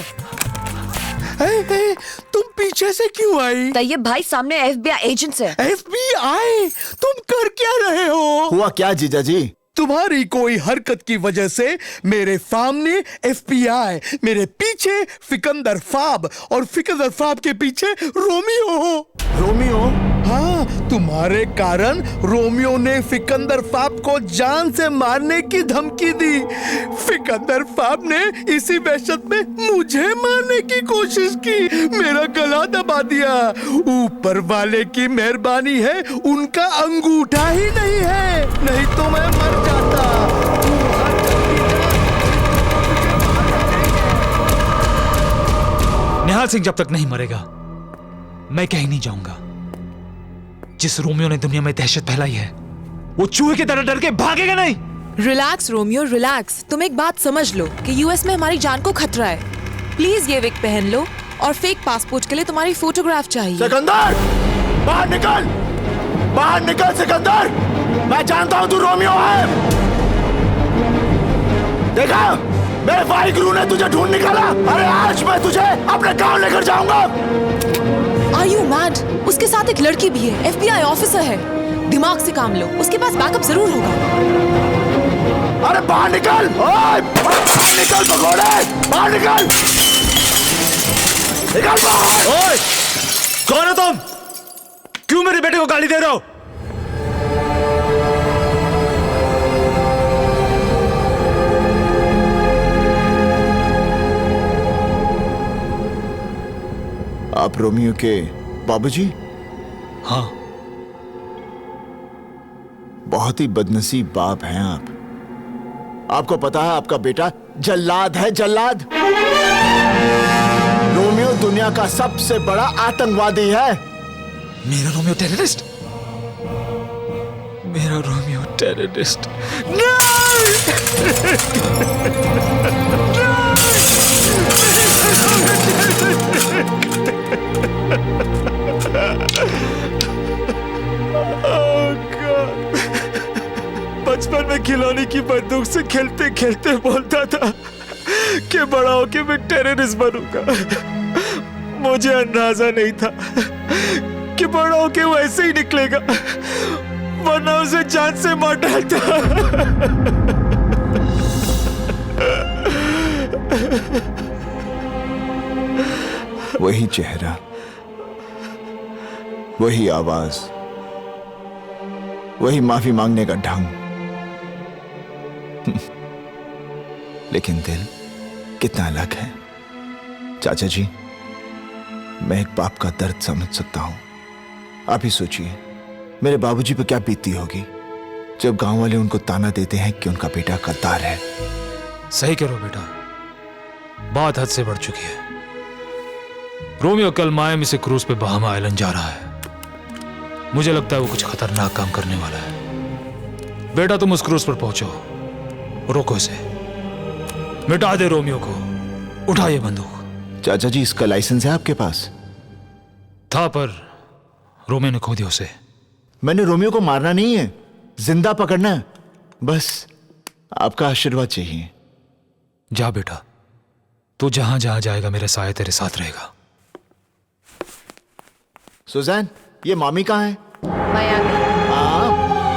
W: तुम पीछे से क्यों आई?
E: तैयब भाई सामने FBI एजेंट्स है।
W: FBI? तुम कर क्या रहे हो?
A: हुआ क्या जीजा जी?
W: तुम्हारी कोई हरकत की वजह से मेरे सामने FBI, मेरे पीछे फिकंदर फाब और फिकंदर फाब के पीछे रोमियो हो।
A: रोमियो?
W: हाँ, तुम्हारे कारण रोमियो ने फिकंदर फाब को जान से मारने की धमकी दी। फिकंदर फाब ने इसी वहशत में मुझे मारने की कोशिश की, मेरा गला दबा दिया। ऊपर वाले की मेहरबानी है, उनका अंगूठा ही नहीं है, नहीं तो मैं मर जाता।
B: निहाल सिंह जब तक नहीं मरेगा मैं कहीं नहीं जाऊंगा। जिस रोमियो ने दुनिया में दहशत फैलाई है वो चूहे की तरह डर के भागेगा नहीं।
L: Relax Romeo, relax. तुम एक बात समझ लो कि यूएस में हमारी जान को खतरा है। प्लीज ये विग पहन लो और फेक पासपोर्ट के लिए तुम्हारी फोटोग्राफ चाहिए।
A: सिकंदर, बाहर निकल, बाहर निकल सिकंदर। मैं जानता हूँ तू रोमियो है। देखा, मेरे भाई गुरु ने तुझे ढूंढ निकाला। अरे आज मैं तुझे अपने गांव लेकर जाऊंगा।
L: Are you mad? उसके साथ एक लड़की भी है, FBI ऑफिसर है। दिमाग से काम लो, उसके पास बैकअप जरूर होगा।
W: अरे बाहर निकल! ओए! बाहर निकल भगोड़े! बाहर निकल! निकल बाहर!
B: ओए! कौन हो तुम? क्यों मेरे बेटे को गाली दे रहे हो?
A: आप रोमियो के बाबूजी?
B: हाँ।
A: बहुत ही बदनसीब बाप हैं आप। आपको पता है आपका बेटा जल्लाद है, जल्लाद। रोमियो दुनिया का सबसे बड़ा आतंकवादी है।
B: मेरा रोमियो टेररिस्ट? मेरा रोमियो टेररिस्ट? बचपन में खिलौने की बंदूक से खेलते खेलते बोलता था कि बड़ा होके मैं टेररिस्ट बनूंगा। मुझे अंदाजा नहीं था कि बड़ा होके वो ऐसे ही निकलेगा, वरना उसे जान से मार डालता।
A: वही चेहरा, वही आवाज, वही माफी मांगने का ढंग, लेकिन दिल कितना अलग है। चाचा जी, मैं एक बाप का दर्द समझ सकता हूं। आप ही सोचिए मेरे बाबूजी पर क्या बीतती होगी जब गांव वाले उनको ताना देते हैं कि उनका बेटा गद्दार है।
B: सही करो बेटा, बात हद से बढ़ चुकी है। रोमियो कल मायामी से क्रूज पे बहामा आइलैंड जा रहा है। मुझे लगता है वो कुछ खतरनाक काम करने वाला है। बेटा तुम उस क्रूज पर पहुंचो, रोको इसे, मिटा दे रोमियो को, उठा ये बंदूक।
A: चाचा जी, इसका लाइसेंस है आपके पास?
B: था, पर रोमियो ने खो दिया उसे।
A: मैंने रोमियो को मारना नहीं है, जिंदा पकड़ना है। बस आपका आशीर्वाद चाहिए।
B: जा बेटा, तू जहां जहां जाएगा मेरे साये तेरे साथ रहेगा।
A: सुजैन, ये मामी कहाँ है?
E: मायामी।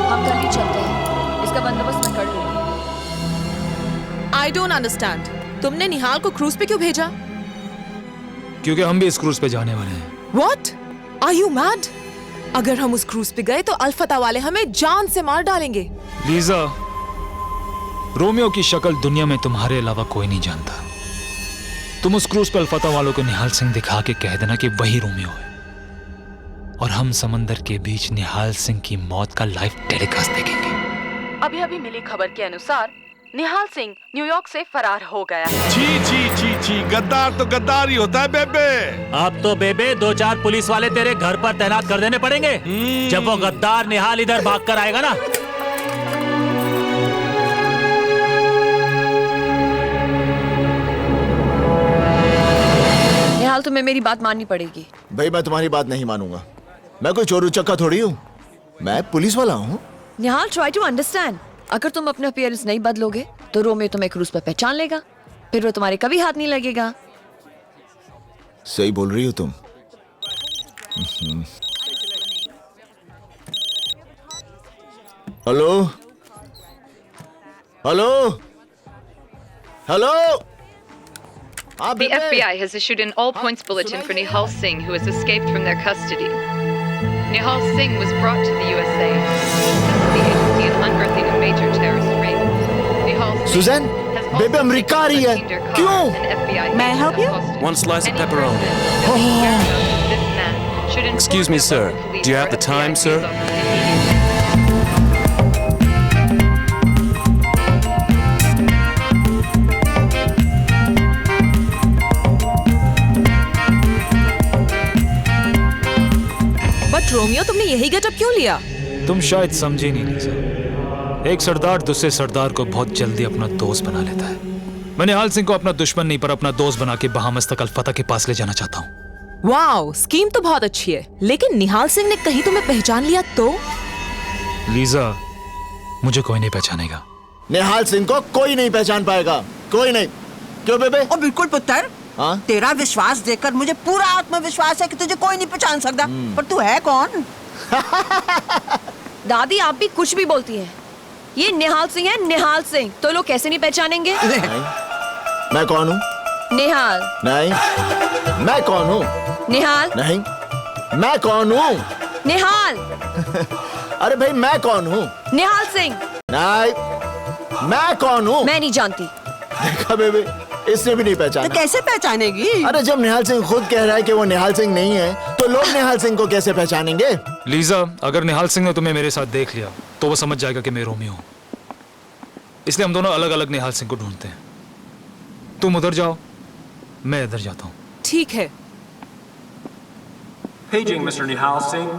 E: हम कल ही चलते हैं, इसका बंदोबस्त मैं कर लूंगी।
L: I don't understand. तुमने निहाल को क्रूज पे क्यों भेजा?
B: क्योंकि हम भी इस क्रूज पे जाने वाले हैं।
L: What? Are you mad? अगर हम उस क्रूज पे गए तो अल्फता वाले हमें जान से मार डालेंगे।
B: लीजा, रोमियो की शक्ल दुनिया में तुम्हारे अलावा कोई नहीं जानता। तुम उस क्रूज पे अल्फता वालों को निहाल सिंह दिखा के कह देना कि वही रोमियो है, और हम समंदर के बीच निहाल सिंह की मौत का लाइव टेलीकास्ट देखेंगे।
L: अभी अभी मिली खबर के अनुसार निहाल सिंह न्यूयॉर्क से फरार हो गया है।
O: छी छी छी छी, गद्दार तो गद्दार ही होता है बेबे।
F: अब तो बेबे 2-4 पुलिस वाले तेरे घर पर तैनात कर देने पड़ेंगे जब वो गद्दार निहाल इधर भाग कर आएगा ना।
E: निहाल, तुम्हें मेरी बात माननी पड़ेगी।
A: भाई, मैं तुम्हारी बात नहीं मानूंगा। मैं कोई चोर उचक्का थोड़ी हूँ, मैं पुलिस वाला हूँ।
E: निहाल, ट्राई टू अंडरस्टैंड। अगर तुम अपना अपीयरेंस नहीं बदलोगे तो रोमियो तुम्हें क्रूज पर पहचान लेगा, फिर वो तुम्हारे कभी हाथ नहीं लगेगा।
A: सही बोल रही हो तुम। Hello hello hello.
P: The FBI has issued an all-points bulletin for Nihal Singh, who has escaped from their custody. Nihal Singh was brought to the USA. The agency is unearthing a major terrorist ring. Nihal Singh
A: Suzanne, बेबे America आ रही है। क्यों?
N: May I help you?
Q: One slice of pepperoni. Excuse me, sir. Do you have the time, sir?
L: But Romeo, तुमने यही getup क्यों लिया?
B: तुम शायद समझे नहीं लीजा। एक सरदार दूसरे सरदार को बहुत जल्दी अपना दोस्त बना लेता है। मैं निहाल सिंह को अपना दुश्मन नहीं पर अपना दोस्त बना के बहामस तक अल्फता के पास ले जाना चाहता हूँ।
L: वाओ, स्कीम तो बहुत अच्छी है, लेकिन निहाल सिंह ने कहीं तुम्हें पहचान लिया तो?
B: लीजा, मुझे कोई नहीं पहचानेगा।
A: निहाल सिंह को कोई नहीं पहचान पाएगा, कोई नहीं। क्यों बेबे?
G: और बिल्कुल पुत्र,
A: हाँ?
G: तेरा विश्वास देखकर मुझे पूरा आत्मविश्वास है कि तुझे कोई नहीं पहचान सकता। पर तू है कौन?
E: दादी आप भी कुछ भी बोलती हैं। ये निहाल सिंह है, निहाल सिंह। तो लोग कैसे नहीं पहचानेंगे?
A: मैं कौन हूँ?
E: निहाल।
A: नहीं। मैं कौन हूँ?
E: निहाल।
A: नहीं। मैं कौन हूँ?
E: निहाल।
A: अरे भाई मैं कौन हूँ?
E: निहाल सिंह।
A: नहीं। मैं कौन हूँ?
E: मैं नहीं जानती।
A: देखा बेबे, इसने भी नहीं पहचाना।
G: तो कैसे पहचानेगी?
A: अरे जब निहाल सिंह खुद कह रहा है कि वो निहाल सिंह नहीं है, तो लोग निहाल सिंह को कैसे पहचानेंगे?
B: लीजा, अगर निहाल सिंह ने तुम्हें मेरे साथ देख लिया तो वो समझ जाएगा कि मैं रोमियो हूँ। इसलिए हम दोनों अलग अलग निहाल सिंह को ढूंढते हैं। तुम उधर जाओ, मैं इधर जाता हूँ।
L: ठीक है।
D: Paging Mr. Nihal Singh.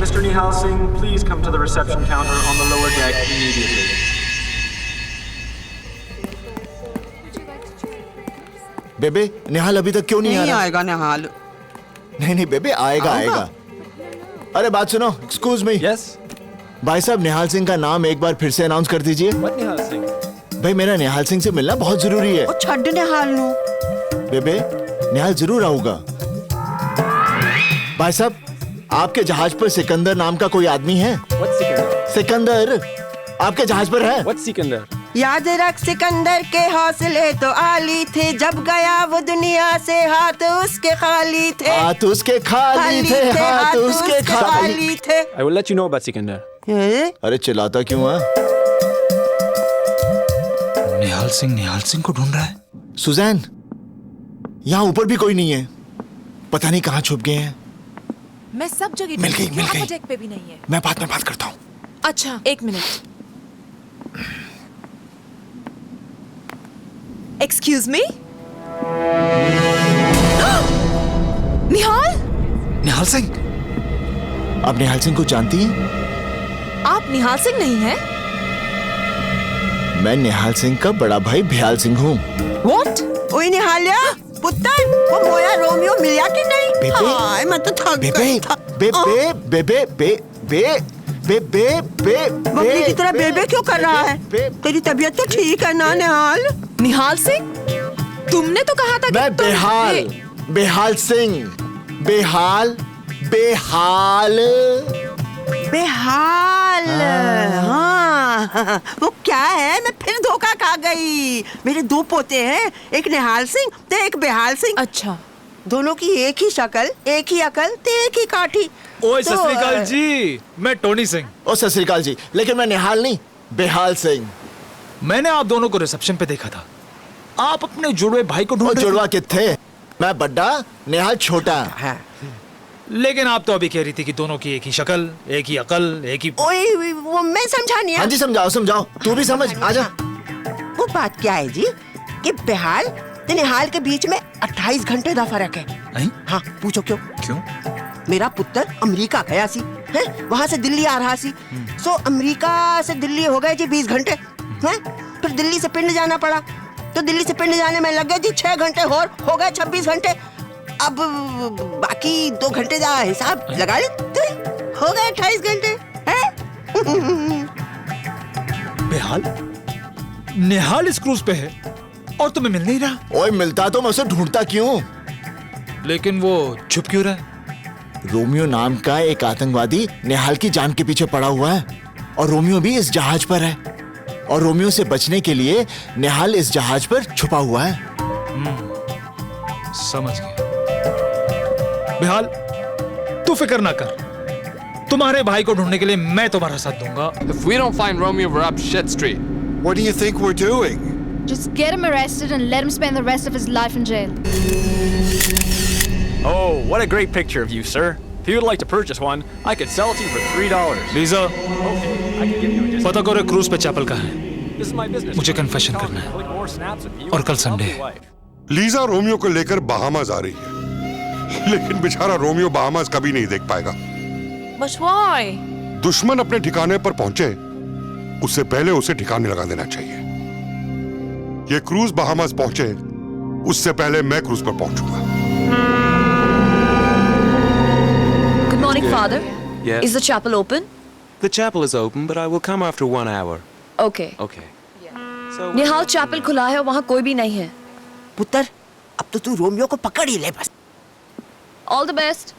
D: Mr. Nihal Singh, please come to the reception counter on the lower deck immediately.
A: बेबे, निहाल अभी तक क्यों नहीं आ रहा?
G: आएगा निहाल।
A: नहीं बेबे, आएगा आएगा। अरे बात सुनो, एक्सक्यूज मी।
D: यस
A: भाई साहब, निहाल सिंह का नाम एक बार फिर से अनाउंस कर दीजिए।
D: What निहाल सिंह?
A: भाई मेरा निहाल सिंह से मिलना बहुत जरूरी है।
G: ओ छड्ड निहाल नु।
A: बेबे, निहाल जरूर आऊंगा। भाई साहब, आपके जहाज पर सिकंदर नाम का कोई आदमी है?
D: What सिकंदर?
A: सिकंदर आपके जहाज पर है?
D: What सिकंदर?
G: याद रख सिकंदर के हौसले तो आली थे, जब गया वो दुनिया से हाथ उसके खाली थे।
A: हाथ उसके खाली थे, हाथ उसके खाली
G: थे।
D: I will let you know about Sikandar.
A: अरे चिल्लाता क्यों है?
B: निहाल सिंह को ढूंढ रहा है।
A: सुजैन, यहाँ ऊपर भी कोई नहीं है। पता नहीं कहाँ छुप गए हैं।
L: मैं सब जगह
A: मिल गई।
L: डेक पे भी नहीं है।
A: मैं बाद में बात करता हूँ।
L: अच्छा, एक minute. Excuse me.
B: Nihal Singh.
A: आप निहाल सिंह को जानती हैं?
L: आप निहाल सिंह नहीं हैं?
A: मैं निहाल सिंह का बड़ा भाई भयाल सिंह हूँ।
G: What? ओए निहालिया, पुत्र, वो मोया रोमियो मिला कि नहीं?
A: बेबे,
G: हाय, मैं तो थक गई था। बकरी की तरह बेबे क्यों कर रहा है? तेरी तबीयत तो ठीक है ना निहाल?
L: निहाल सिंह, तुमने तो कहा था कि
A: मैं बेहाल सिंह। बेहाल। हाँ,
G: वो क्या है? मैं फिर धोखा खा गई। मेरे दो पोते हैं, एक निहाल सिंह तो एक बेहाल सिंह।
L: अच्छा,
G: दोनों की एक ही शक्ल, एक ही अकल, तो एक ही काठी।
B: ओए सत श्री अकाल जी, मैं टोनी सिंह।
A: ओ सत श्री अकाल जी, लेकिन मैं निहाल नहीं, बेहाल सिंह।
B: मैंने आप दोनों को रिसेप्शन पे देखा था। आप अपने जुड़वे भाई को ढूंढ रहे थे।
A: जुड़वा कितने? मैं बड्डा, निहाल छोटा।
G: हाँ।
B: लेकिन आप तो अभी कह रही थी कि दोनों की एक ही शक्ल, एक ही अकल, एक ही।
G: ओए, वो मैं समझा नहीं।
A: हाँ जी, समझाओ। तू भी समझ, आजा।
G: वो बात क्या है जी कि बेहाल तो निहाल के बीच में 28 घंटे का फर्क है। हाँ, पूछो क्यों? मेरा पुत्र अमेरिका गया सी, है? वहाँ से दिल्ली आ रहा सी। सो अमेरिका से दिल्ली हो गए जी 20 घंटे, हैं? फिर दिल्ली से पिंड जाना पड़ा, तो दिल्ली से पिंड जाने में लग गए जी 6 घंटे और हो गए 26 घंटे। अब बाकी 2 घंटे का हिसाब लगा ले, हो गए 28 घंटे, हैं?
B: निहाल इस क्रूज पे है और तुम्हें मिल नहीं रहा।
A: ओए, मिलता तो मैं उसे ढूंढता क्यों?
B: लेकिन वो छुप क्यों रहा है?
A: रोमियो नाम का एक आतंकवादी निहाल की जान के पीछे पड़ा हुआ है, और रोमियो भी इस जहाज पर है, और रोमियो से बचने के लिए निहाल इस जहाज पर छुपा हुआ है।
B: समझ गया। बेहाल, तू फिक्र ना कर, तुम्हारे भाई को ढूंढने के लिए मैं तुम्हारा साथ दूंगा।
T: If we don't find Romeo, we're up shit street.
M: What do you think we're doing?
J: Just get him arrested and let him spend the rest of his life in jail.
D: Oh, what a great picture of you, sir. If you would like to purchase one, I could sell it to you for $3.
B: Lisa,
D: Okay, I can give you a discount.
B: पता करो cruise पे chapel का है।
D: This is my business.
B: मुझे confession करना है।
D: Click more snaps of you
B: और कल
D: and
B: संडे
D: lovely
B: है।
D: wife.
V: लीजा रोमियो को लेकर बहामास आ रही है, लेकिन बेचारा रोमियो बहामास कभी नहीं देख पाएगा।
L: But why?
V: दुश्मन अपने ठिकाने पर पहुंचे, उससे पहले उसे ठिकाने लगा देना चाहिए। ये क्रूज बहामास पहुंचे, उससे पहले मैं क्रूज पर पहुंचूंगा।
E: Good morning, Father.
Q: Yes?
E: Is the chapel open?
Q: The chapel is open, but I will come after 1 hour.
E: Okay.
Q: Okay.
E: Nihal chapel खुला है और वहाँ कोई भी नहीं है।
G: पुत्र, अब तो तू रोमियो को पकड़ ही ले बस।
E: All the best.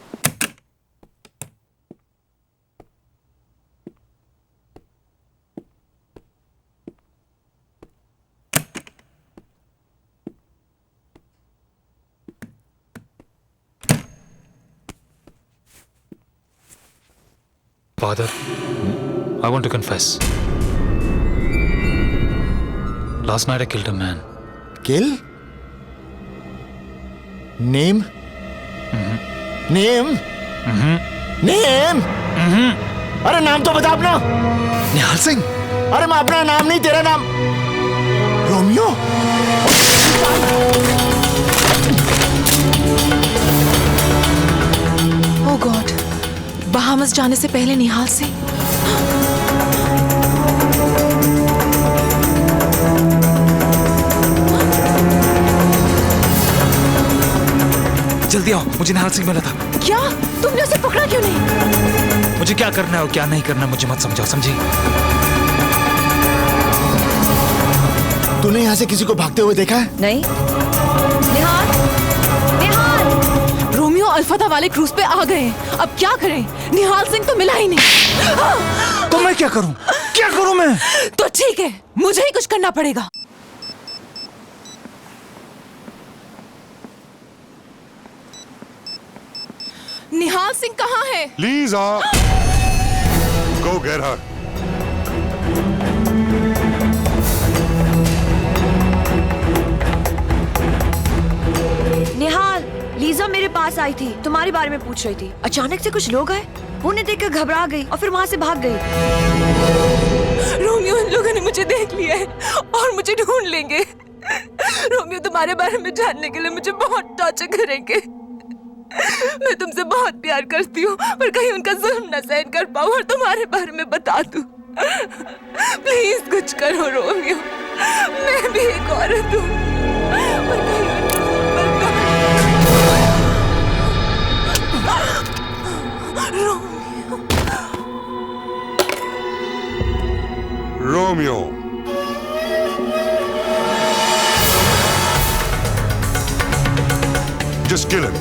B: Father, I want to confess. Last night I killed a man.
A: Kill? Name? Name? Name? अरे नाम तो बता अपना।
B: निहाल सिंह।
A: अरे मैं अपना नाम नहीं, तेरा नाम। रोमियो?
L: Oh God, बहामस जाने से पहले निहाल सिंह।
B: जल्दी आओ, मुझे निहाल सिंह मिला था।
L: क्या? तुमने उसे पकड़ा क्यों नहीं?
B: मुझे क्या करना है और क्या नहीं करना मुझे मत समझाओ, समझी?
A: तूने यहाँ से किसी को भागते हुए देखा है?
E: नहीं। निहाल, निहाल।
L: रोमियो अल्फाता वाले क्रूज पे आ गए हैं। अब क्या करें? निहाल सिंह तो मिला ही नहीं।
B: तो मैं क्या करूं? क्या करूं मैं?
L: तो ठीक है, मुझे ही कुछ करना पड़ेगा। निहाल सिंह कहाँ है?
V: Lisa, go get her.
E: निहाल, लीजा मेरे पास आई थी, तुम्हारे बारे में पूछ रही थी। अचानक से कुछ लोग आए, उन्हें देखकर घबरा गई और फिर वहाँ से भाग गई।
L: रोमियो, इन लोगों ने मुझे देख लिया है और मुझे ढूंढ लेंगे। रोमियो तुम्हारे बारे में जानने के लिए मुझे बहुत टॉर्चर करेंगे। मैं तुमसे बहुत प्यार करती हूँ, पर कहीं उनका जुल्म न सहन कर पाऊँ और तुम्हारे बारे में बता दूँ। प्लीज कुछ करो रोमियो, मैं भी एक औरत हूँ, पर कहीं उनका
V: Romeo. Just kill him.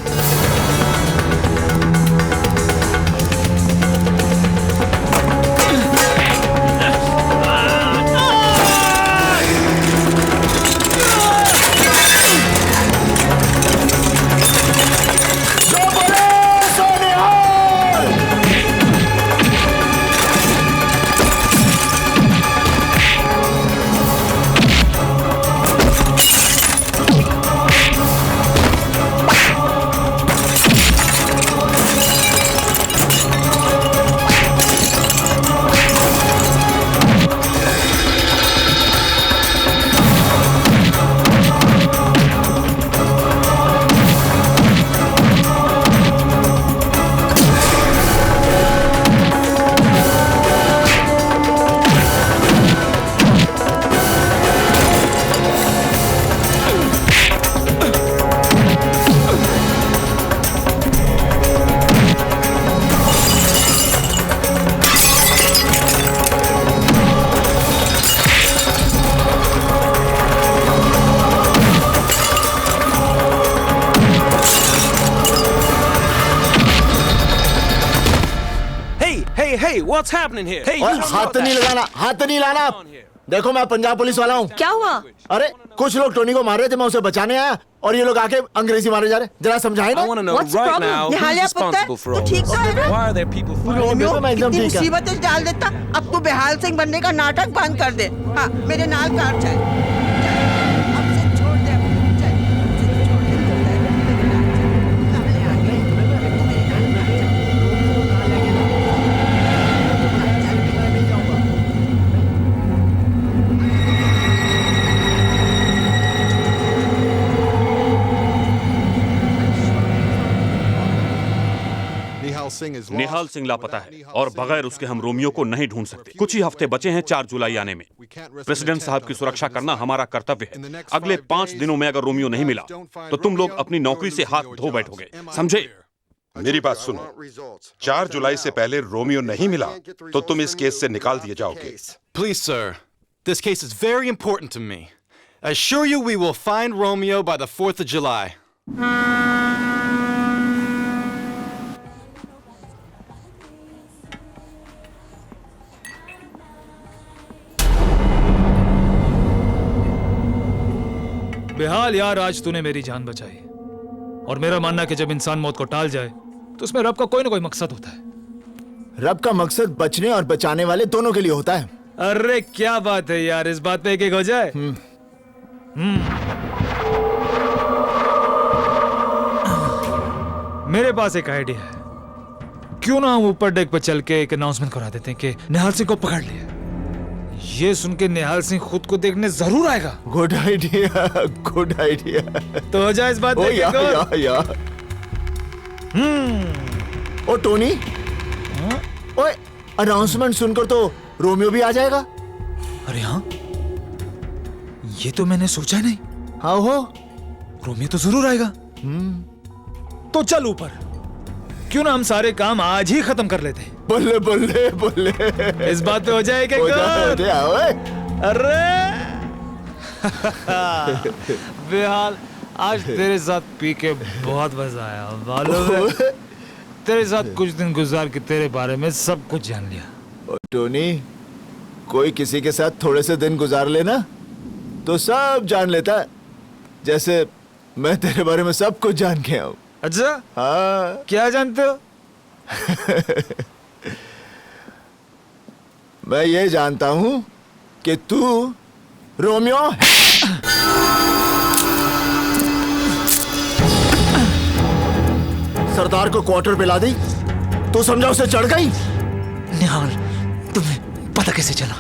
Q: Hey, what's happening here? Hey,
A: हाथ नहीं लगाना, हाथ नहीं लाना। देखो मैं पंजाब पुलिस वाला हूँ।
E: क्या हुआ?
A: अरे कुछ लोग टोनी को मार रहे थे, मैं उसे बचाने आया और ये लोग आके अंग्रेजी मारे जा रहे। जरा समझाए ना।
G: निहालिया पुत्र, तू ठीक तो है ना? रोमियो कितनी मुसीबतें डाल देता। अब तू बेहाल सिंह बनने का नाटक बंद कर दे। हाँ, मेरे नाल कार चल।
I: निहाल सिंह लापता है और बगैर उसके हम रोमियो को नहीं ढूंढ सकते। कुछ ही हफ्ते बचे हैं 4 जुलाई आने में। प्रेसिडेंट साहब की सुरक्षा करना हमारा कर्तव्य है। अगले 5 दिनों में अगर रोमियो नहीं मिला तो तुम लोग अपनी नौकरी से हाथ धो बैठोगे, समझे?
K: मेरी बात सुनो, 4 जुलाई से पहले रोमियो नहीं मिला तो तुम इस केस से निकाल दिए जाओगे।
R: Please, sir, this case is very important to me. I assure you we will find Romeo by the 4th of July.
B: बेहाल यार, आज तूने मेरी जान बचाई। और मेरा मानना है कि जब इंसान मौत को टाल जाए तो उसमें रब का कोई ना कोई मकसद होता है।
A: रब का मकसद बचने और बचाने वाले दोनों के लिए होता है।
B: अरे क्या बात है यार, इस बात पे एक हो जाए। मेरे पास एक आइडिया है। क्यों ना हम ऊपर डेक पर चल के एक अनाउंसमेंट करा देते हैं कि निहाल सिंह को पकड़ लिया। ये सुन के निहाल सिंह खुद को देखने जरूर आएगा।
A: Good idea, good idea.
B: तो हो जाए इस बात पे
A: या। ओ टोनी, ओए अनाउंसमेंट सुनकर तो रोमियो भी आ जाएगा।
B: अरे हाँ, ये तो मैंने सोचा नहीं।
A: हाँ हो,
B: रोमियो तो जरूर आएगा। तो चल ऊपर, क्यों ना हम सारे काम आज ही खत्म कर लेते हैं।
A: बल्ले बल्ले बल्ले,
B: इस बात पे हो जाए क्या? अरे बेहाल, आज तेरे साथ पी के बहुत मजा आया। मालूम है, तेरे साथ कुछ दिन गुजार के तेरे बारे में सब कुछ जान लिया।
A: टोनी, कोई किसी के साथ थोड़े से दिन गुजार लेना तो सब जान लेता है। जैसे मैं तेरे बारे में सब कुछ जान के आऊं।
B: अच्छा?
A: हाँ।
B: क्या जानते हो?
A: मैं ये जानता हूं कि तू रोमियो है। सरदार को क्वार्टर पे ला दी, तू समझा उसे चढ़ गई।
B: निहाल, तुम्हें पता कैसे चला?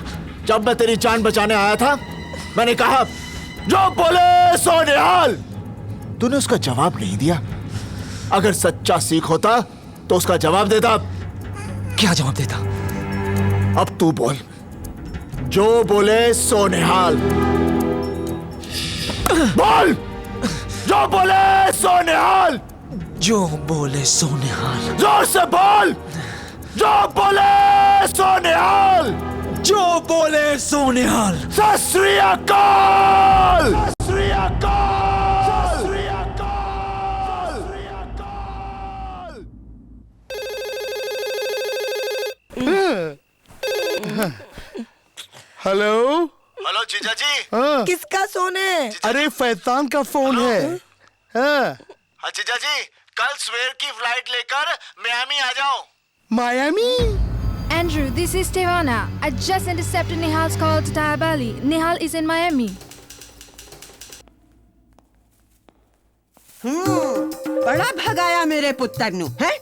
A: जब मैं तेरी जान बचाने आया था, मैंने कहा जो बोले सो निहाल। तूने उसका जवाब नहीं दिया। अगर सच्चा सिख होता तो उसका जवाब देता।
B: क्या जवाब देता?
A: अब तू बोल, जो बोले सो निहाल। बोल, जो बोले सो निहाल।
B: जो बोले सो निहाल।
A: जोर से बोल, जो बोले सो निहाल।
B: जो बोले सो निहाल।
A: सत श्री अकाल। सत श्री अकाल। सत श्री अकाल।
W: हेलो
A: हेलो जीजा जी।
W: हाँ।
H: किसका फोन है?
W: अरे फैतान का फोन है। हाँ।
A: जीजा जी, कल सवेर की फ्लाइट लेकर मियामी आ जाओ।
W: Miami?
J: Andrew, this is Tehana. I just intercepted Nihal's call to Tayabali. Nihal is in Miami.
G: बड़ा भगाया मेरे पुत्र नु, है?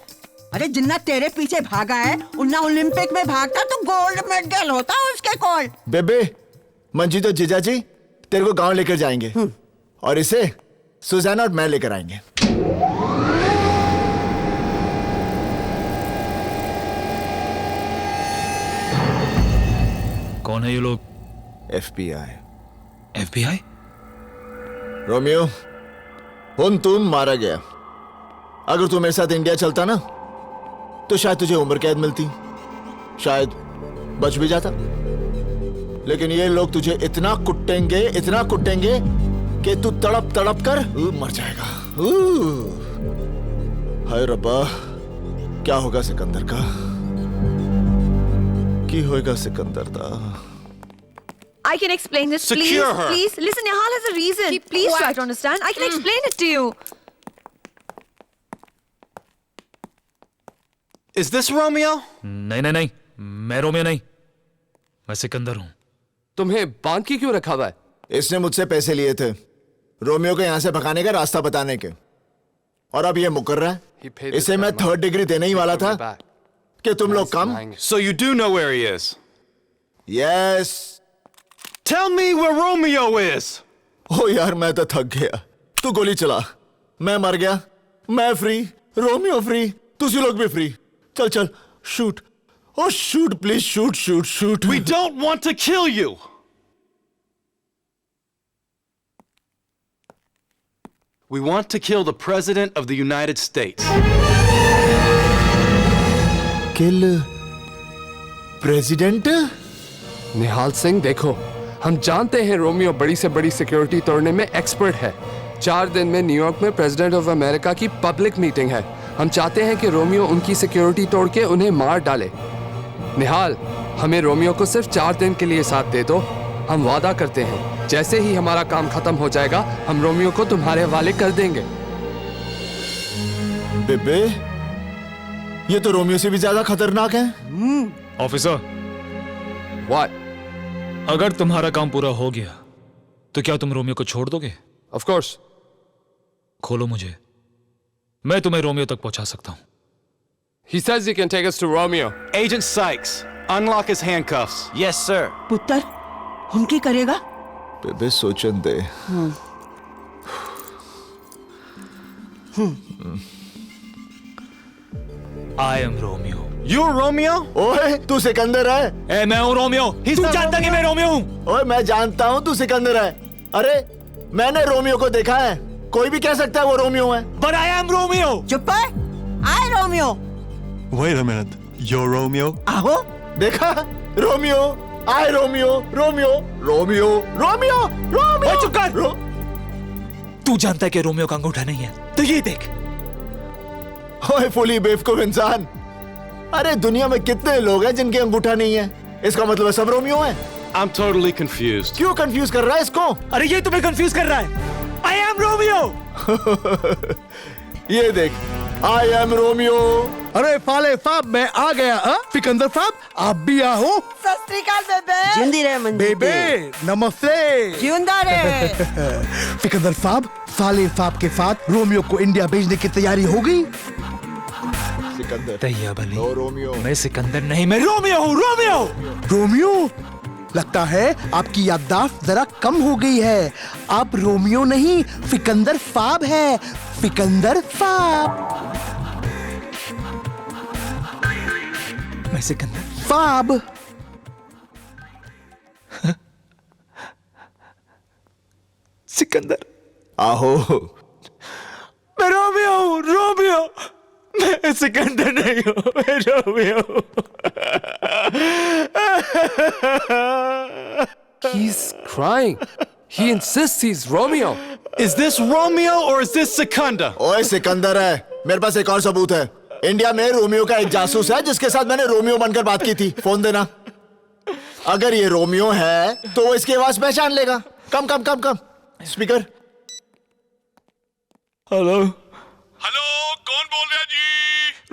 G: अरे जिन्ना तेरे पीछे भागा है, उन्ना ओलंपिक में भागता तो गोल्ड मेडल होता उसके कॉल।
A: बेबे, मंजी तो जीजा जी तेरे को गांव लेकर जाएंगे और इसे सुजाना और मैं लेकर आएंगे।
B: कौन है ये लोग?
A: FBI।
B: FBI?
A: रोमियो, उन तुम मारा गया। अगर तू मेरे साथ इंडिया चलता ना तो शायद तुझे उम्र कैद मिलती, शायद बच भी जाता। लेकिन ये लोग तुझे इतना कुटेंगे कि तू तड़प तड़प कर मर जाएगा। हाय रब्बा, क्या होगा सिकंदर का? की होएगा सिकंदर दा?
E: I can explain this, please.
I: Secure her.
E: Please, listen, Nihal has a reason. Please try to understand. I can explain it to you.
R: Is this Romeo?
B: नहीं, मैं रोमियो नहीं, मैं सिकंदर हूँ।
T: तुम्हें बांध के क्यों रखा हुआ है?
A: इसने मुझसे पैसे लिए थे रोमियो को यहाँ से भगाने का रास्ता बताने के, और अब ये मुकर रहा है। इसे मैं 3rd डिग्री देने ही वाला था कि तुम लोग कम।
M: So you do know where he is?
A: Yes.
M: Tell me where Romeo is.
A: ओ यार, मैं तो थक गया। तू गोली चला, मैं मर गया, मैं फ्री, रोमियो फ्री, तुझे लोग भी फ्री। चल shoot. Oh, shoot, please, shoot.
M: We don't want to kill you. We want to kill the President of the United States.
A: Kill President?
T: निहाल सिंह, देखो, हम जानते हैं रोमियो बड़ी से बड़ी सिक्योरिटी तोड़ने में एक्सपर्ट है। 4 दिन में न्यूयॉर्क में प्रेसिडेंट ऑफ अमेरिका की पब्लिक मीटिंग है। हम चाहते हैं कि रोमियो उनकी सिक्योरिटी तोड़ के उन्हें मार डाले। निहाल, हमें रोमियो को सिर्फ 4 दिन के लिए साथ दे दो। हम वादा करते हैं जैसे ही हमारा काम खत्म हो जाएगा हम रोमियो को तुम्हारे हवाले कर देंगे।
A: बेबे, ये तो रोमियो से भी ज्यादा खतरनाक है।
B: Officer,
T: what?
B: अगर तुम्हारा काम पूरा हो गया तो क्या तुम रोमियो को छोड़ दोगे?
T: Of course.
B: खोलो मुझे, मैं तुम्हें रोमियो तक पहुंचा सकता हूं।
T: He says he can take us to Romeo.
R: Agent Sykes, unlock his handcuffs.
Q: Yes, sir.
G: पुत्र, उनकी करेगा?
A: बेबे सोचन दे।
B: I am Romeo.
R: You're Romeo?
A: ओए, तू सिकंदर है?
B: ए, मैं हूं रोमियो। तू जानता कि मैं रोमियो हूं?
A: ओए, मैं जानता हूं तू सिकंदर है। अरे, मैंने रोमियो को देखा है। कोई भी कह सकता है वो रोमियो है।
B: But I am Romeo.
G: चुप है? I Romeo.
C: Wait a minute. You're Romeo?
G: आहो,
A: देखा? Romeo, I Romeo, Romeo, Romeo, Romeo, Romeo.
B: चुप कर। तू जानता है कि रोमियो का अंगूठा नहीं है, तो ये देख।
A: ओए फुली बेवकूफ इंसान। अरे दुनिया में कितने लोग हैं जिनके अंगूठा नहीं है? इसका मतलब सब रोमियो हैं?
R: I'm totally confused.
A: क्यों कंफ्यूज कर रहा है इसको?
B: अरे ये तुम्हें कंफ्यूज कर रहा है। I am Romeo.
A: ये देख, I am Romeo.
W: अरे फाले फाब, मैं आ गया। सिकंदर फाब, आप भी आओ।
H: सत श्री अकाल बेबे।
G: जिंदी रहे मंजी।
W: बेबे, नमस्ते।
H: जिंदा रहे।
W: सिकंदर फाब, फाले फाब के साथ रोमियो को इंडिया भेजने की तैयारी हो गई?
A: सिकंदर।
B: तैयार भली।
A: No Romeo.
B: मैं सिकंदर नहीं, मैं रोमियो हूँ। रोमियो।
W: रोमियो? लगता है आपकी याददाश्त जरा कम हो गई है। आप रोमियो नहीं, सिकंदर फाब है। सिकंदर फाब।
B: मैं सिकंदर
W: फाब।
B: सिकंदर।
A: आहो।
B: मैं रोमियो हूँ। रोमियो। मैं सिकंदर नहीं हूँ, मैं रोमियो हूँ।
T: He's crying. He insists he's Romeo.
R: Is this Romeo or is this Sikandar?
A: ओए सिकंदर है। मेरे पास एक और सबूत है। इंडिया में रोमियो का एक जासूस है जिसके साथ मैंने रोमियो बनकर बात की थी। फोन देना। अगर ये रोमियो है तो वो इसकी आवाज पहचान लेगा। कम कम कम कम। स्पीकर।
B: हेलो।
O: हेलो, कौन बोल रहा जी?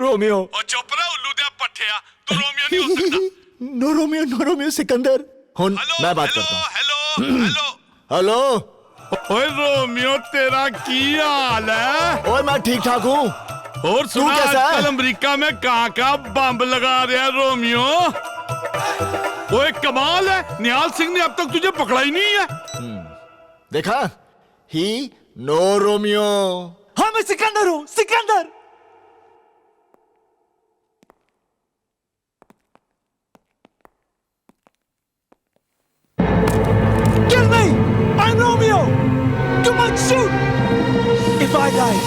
B: रोमियो।
O: और चुप रहा उल्लू दे पट्टिया। तू रोमियो नहीं हो सकता।
A: No Romeo, no Romeo, Sikandar. हुन मैं बात करता हूँ।
O: Hello hello
A: hello.
O: ओए रोमियो, तेरा की हाल है?
A: ओए मैं ठीक ठाक हूँ।
O: और सुना, आजकल अमेरिका में कहाँ बम लगा रहा है रोमियो? ओए कमाल है, निहाल सिंह ने अब तक तुझे पकड़ा ही नहीं है।
A: देखा? ही नो रोमियो।
B: हाँ, मैं सिकंदर हूँ। Sikandar. Kill me! I'm Romeo! You might shoot! If I die,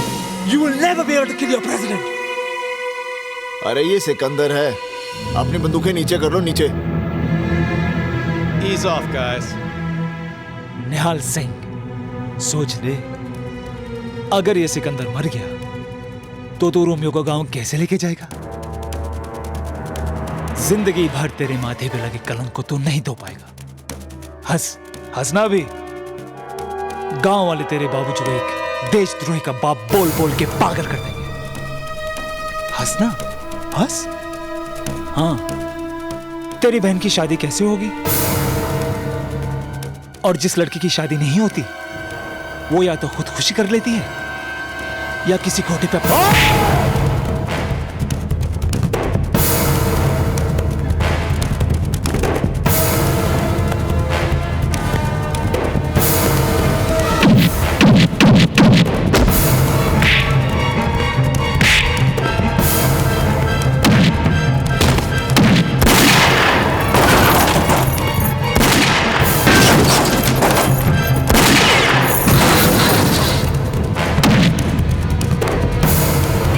B: you will never be able to kill your president.
A: अरे ये सिकंदर है। अपनी बंदूकें नीचे कर लो, नीचे।
R: Ease off, guys.
B: निहाल सिंह, सोच ले, अगर ये सिकंदर मर गया तो तू रोमियो को गांव कैसे लेके जाएगा? जिंदगी भर तेरे माथे पे लगे कलंक को तू नहीं धो पाएगा। हंसना भी। गांव वाले तेरे बाबूजी को एक देशद्रोही का बाप बोल बोल के पागल कर देंगे। हंसना, हंस। हाँ, तेरी बहन की शादी कैसे होगी? और जिस लड़की की शादी नहीं होती वो या तो खुदकुशी कर लेती है या किसी खोटे पे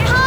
E: निहाल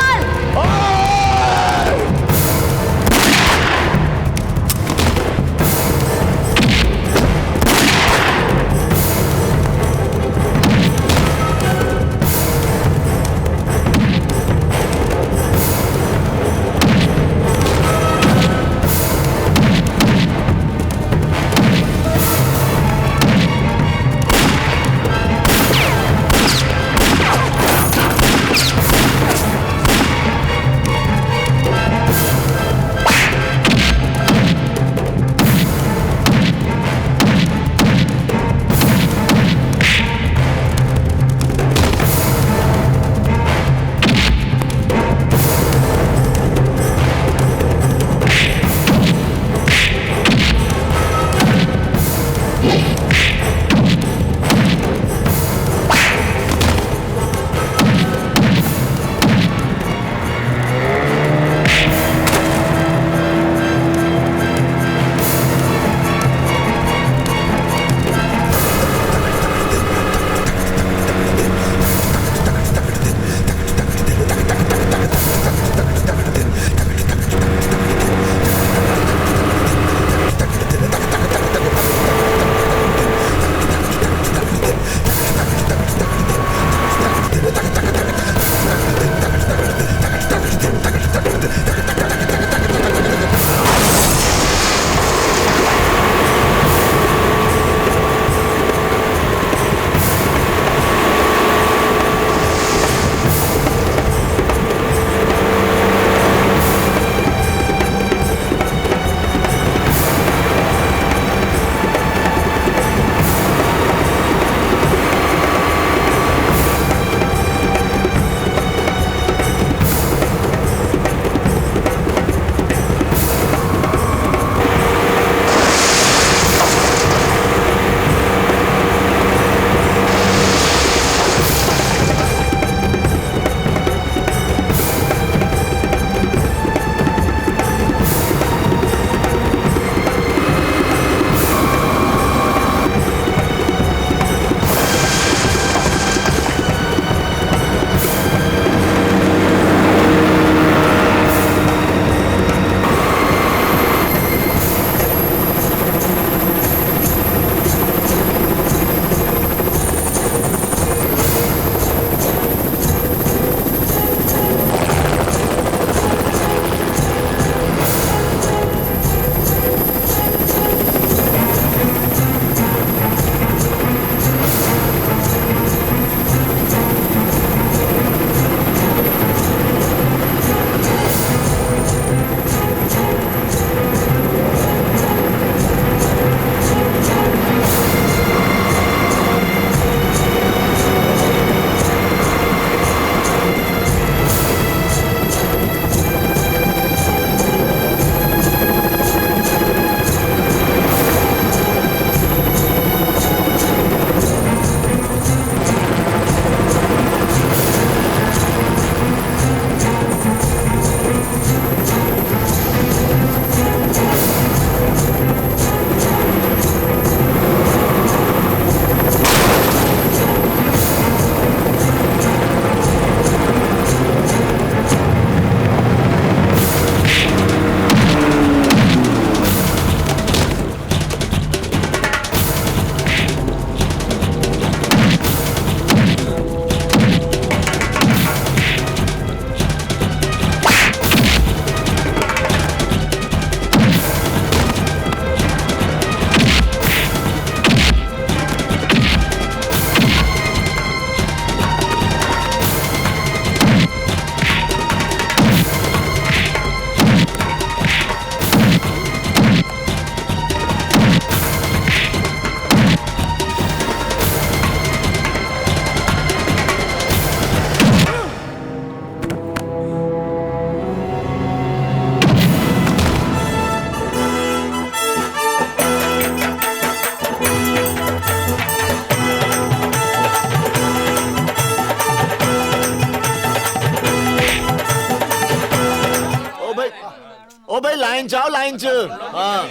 A: ओ भाई लाइन चाओ लाइन च हाँ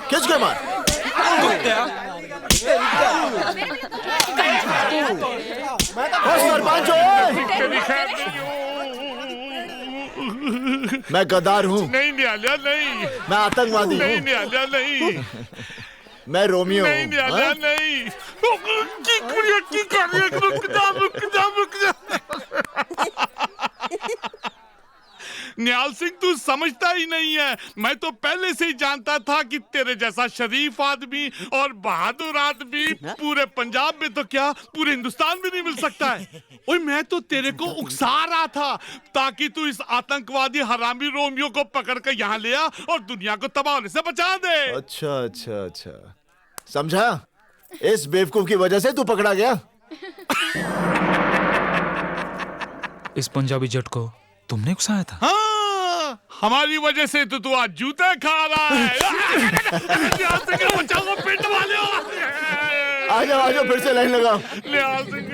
A: खिंच के मार सरपंच मैं गद्दार हूँ।
O: नहीं निहालिया नहीं।
A: मैं आतंकवादी हूँ।
O: नहीं निहालिया नहीं।
A: मैं रोमियो
O: नहीं निहालिया नहीं। की कर रही है? रुक जा। निहाल सिंह तू समझता ही नहीं है। मैं तो पहले से ही जानता था कि तेरे जैसा शरीफ आदमी और बहादुर आदमी पूरे पंजाब में तो क्या पूरे हिंदुस्तान में नहीं मिल सकता है। ओए मैं तो तेरे को उकसा रहा था ताकि तू इस आतंकवादी हरामी रोमियो को पकड़ कर यहाँ ले आ और दुनिया को तबाह होने से बचा दे।
A: अच्छा समझा। इस बेवकूफ की वजह से तू पकड़ा गया।
B: इस पंजाबी जट को तुमने उकसाया था?
O: हाँ, हमारी वजह से तो तू आज जूते खा रहा है। बचाओ पिंड वाले।
A: आ जाओ फिर से लाइन लगाओ।
O: लिहाज सिंह